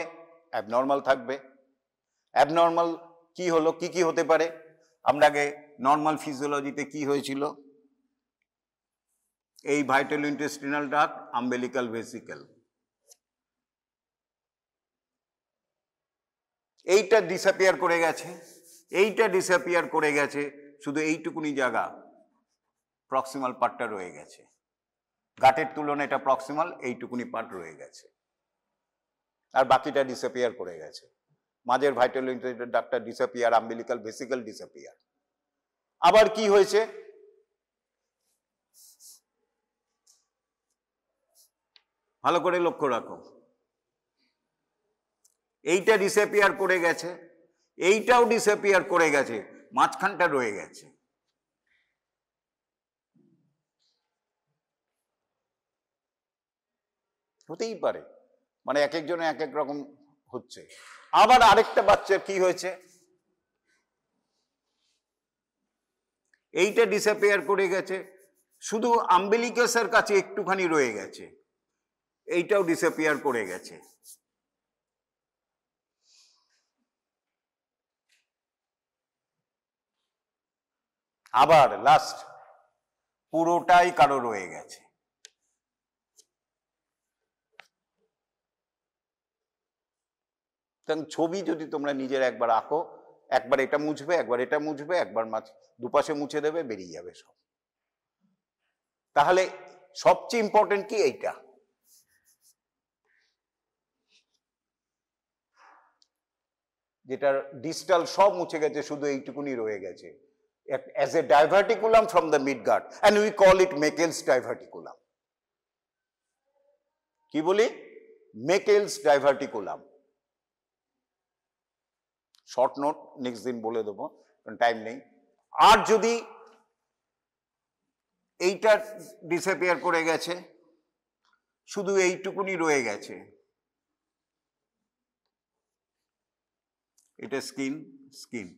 অ্যাবনর্মাল থাকবে। অ্যাবনর্মাল কি হলো, কি কি হতে পারে? আমরা আগে নর্মাল ফিজিওলজিতে কি হয়েছিল? এই vital intestinal duct, umbilical vesicle, এইটা ডিসঅ্যাপিয়ার করে গেছে, এইটা ডিসঅ্যাপিয়ার করে গেছে, শুধু এইটুকুনি জায়গা প্রক্সিমাল পার্টটা রয়ে গেছে, গাটের তুলনায় এটা প্রক্সিমাল, এইটুকুনি পার্ট রয়ে গেছে, আর বাকিটা ডিসঅ্যাপিয়ার করে গেছে। মাঝের ভাইটাল ইন্টেস্টিনাল ডাক্টটা ডিসঅ্যাপিয়ার, আম্বেলিকাল ভেসিকেল ডিসঅ্যাপিয়ার। আবার কি হয়েছে? ভালো করে লক্ষ্য রাখো, এইটা ডিসঅ্যাপিয়ার করে গেছে, এইটাও ডিসঅ্যাপিয়ার করে গেছে, মাঝখানটা রয়ে গেছে। হতেই পারে, মানে এক একজনের এক এক রকম হচ্ছে। আবার আরেকটা বাচ্চার কি হয়েছে, এইটা ডিসঅ্যাপিয়ার করে গেছে, শুধু আম্বেলিকাসের কাছে একটুখানি রয়ে গেছে, এইটাও ডিসঅ্যাপিয়ার করে গেছে। আবার লাস্ট পুরোটাই কারো রয়ে গেছে। ছবি যদি তোমরা নিজের একবার আঁকো, একবার এটা মুছবে, একবার এটা মুছবে, একবার দুপাশে মুছে দেবে, বেরিয়ে যাবে সব। তাহলে সবচেয়ে ইম্পর্টেন্ট কি এইটা, যেটার ডিস্টাল সব মুছে গেছে, শুধু এইটুকুনি রয়ে গেছে, as a diverticulum from the midgut, and we call it Meckel's diverticulum. কি বলি? Meckel's diverticulum. Short note, next দিন বলে দেবো, টাইম নেই। আর যদি এইটা ডিসঅ্যাপিয়ার করে গেছে, শুধু এইটুকুনি রয়ে গেছে, এটা স্কিন, স্কিন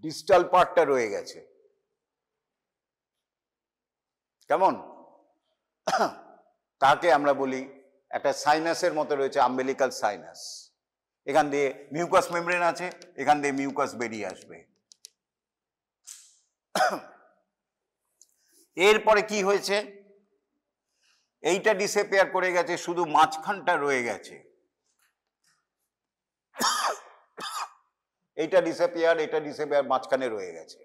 ডিস্টাল পার্টটা রয়ে গেছে, কেমন? তাকে আমরা বলি একটা সাইনাসের মতো রয়েছে, আম্বেলিকাল সাইনাস। এখান দিয়ে মিউকাস মেমব্রেন আছে, এখান দিয়ে মিউকাস বেরিয়ে আসবে। এরপরে কি হয়েছে, এইটা ডিসঅ্যাপিয়ার করে গেছে, শুধু মাঝখানটা রয়ে গেছে, এইটা ডিসঅ্যাপিয়ার, এটা ডিসঅ্যাপিয়ার, মাঝখানে রয়ে গেছে,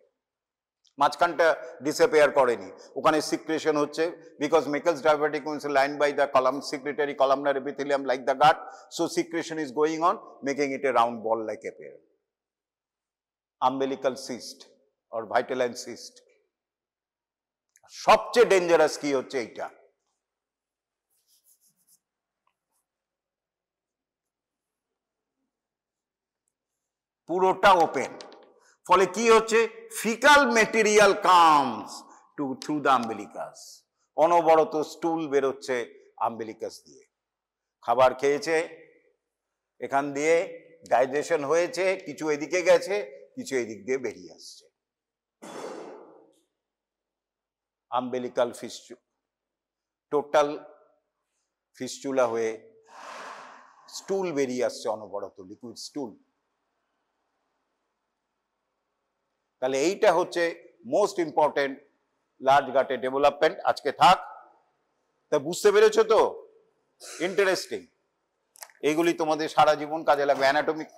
মাঝখানটা ডিসঅ্যাপিয়ার করেনি, ওখানে সিক্রেশন হচ্ছে, because Meckel's diverticulum is lined by the column secretory columnar epithelium like the gut, so secretion is going on, making it a round ball like appearance. Umbilical cyst or vitelline cyst. সবচেয়ে dangerous কি হচ্ছে এইটা, পুরোটা open, ফলে কি হচ্ছে, faecal material comes to through the umbilicus, অনবরত স্টুল বেরোচ্ছে আম্বিলিকাস দিয়ে, খাবার খেয়েছে, এখান দিয়ে ডাইজেশন হয়েছে, কিছু এদিকে গেছে, কিছু এদিক দিয়ে বেরিয়ে আসছে, আম্বিলিকাল ফিস্চুলা, টোটাল ফিস্চুলা হয়ে স্টুল বেরিয়ে আসছে, অনবরত লিকুইড স্টুল। তাহলে এইটা হচ্ছে মোস্ট ইম্পর্টেন্ট লার্জ গাটে ডেভেলপমেন্ট। আজকে থাক, তা বুঝতে পেরেছো তো? ইন্টারেস্টিং, এইগুলি তোমাদের সারা জীবন কাজে লাগবে। অ্যানাটমিক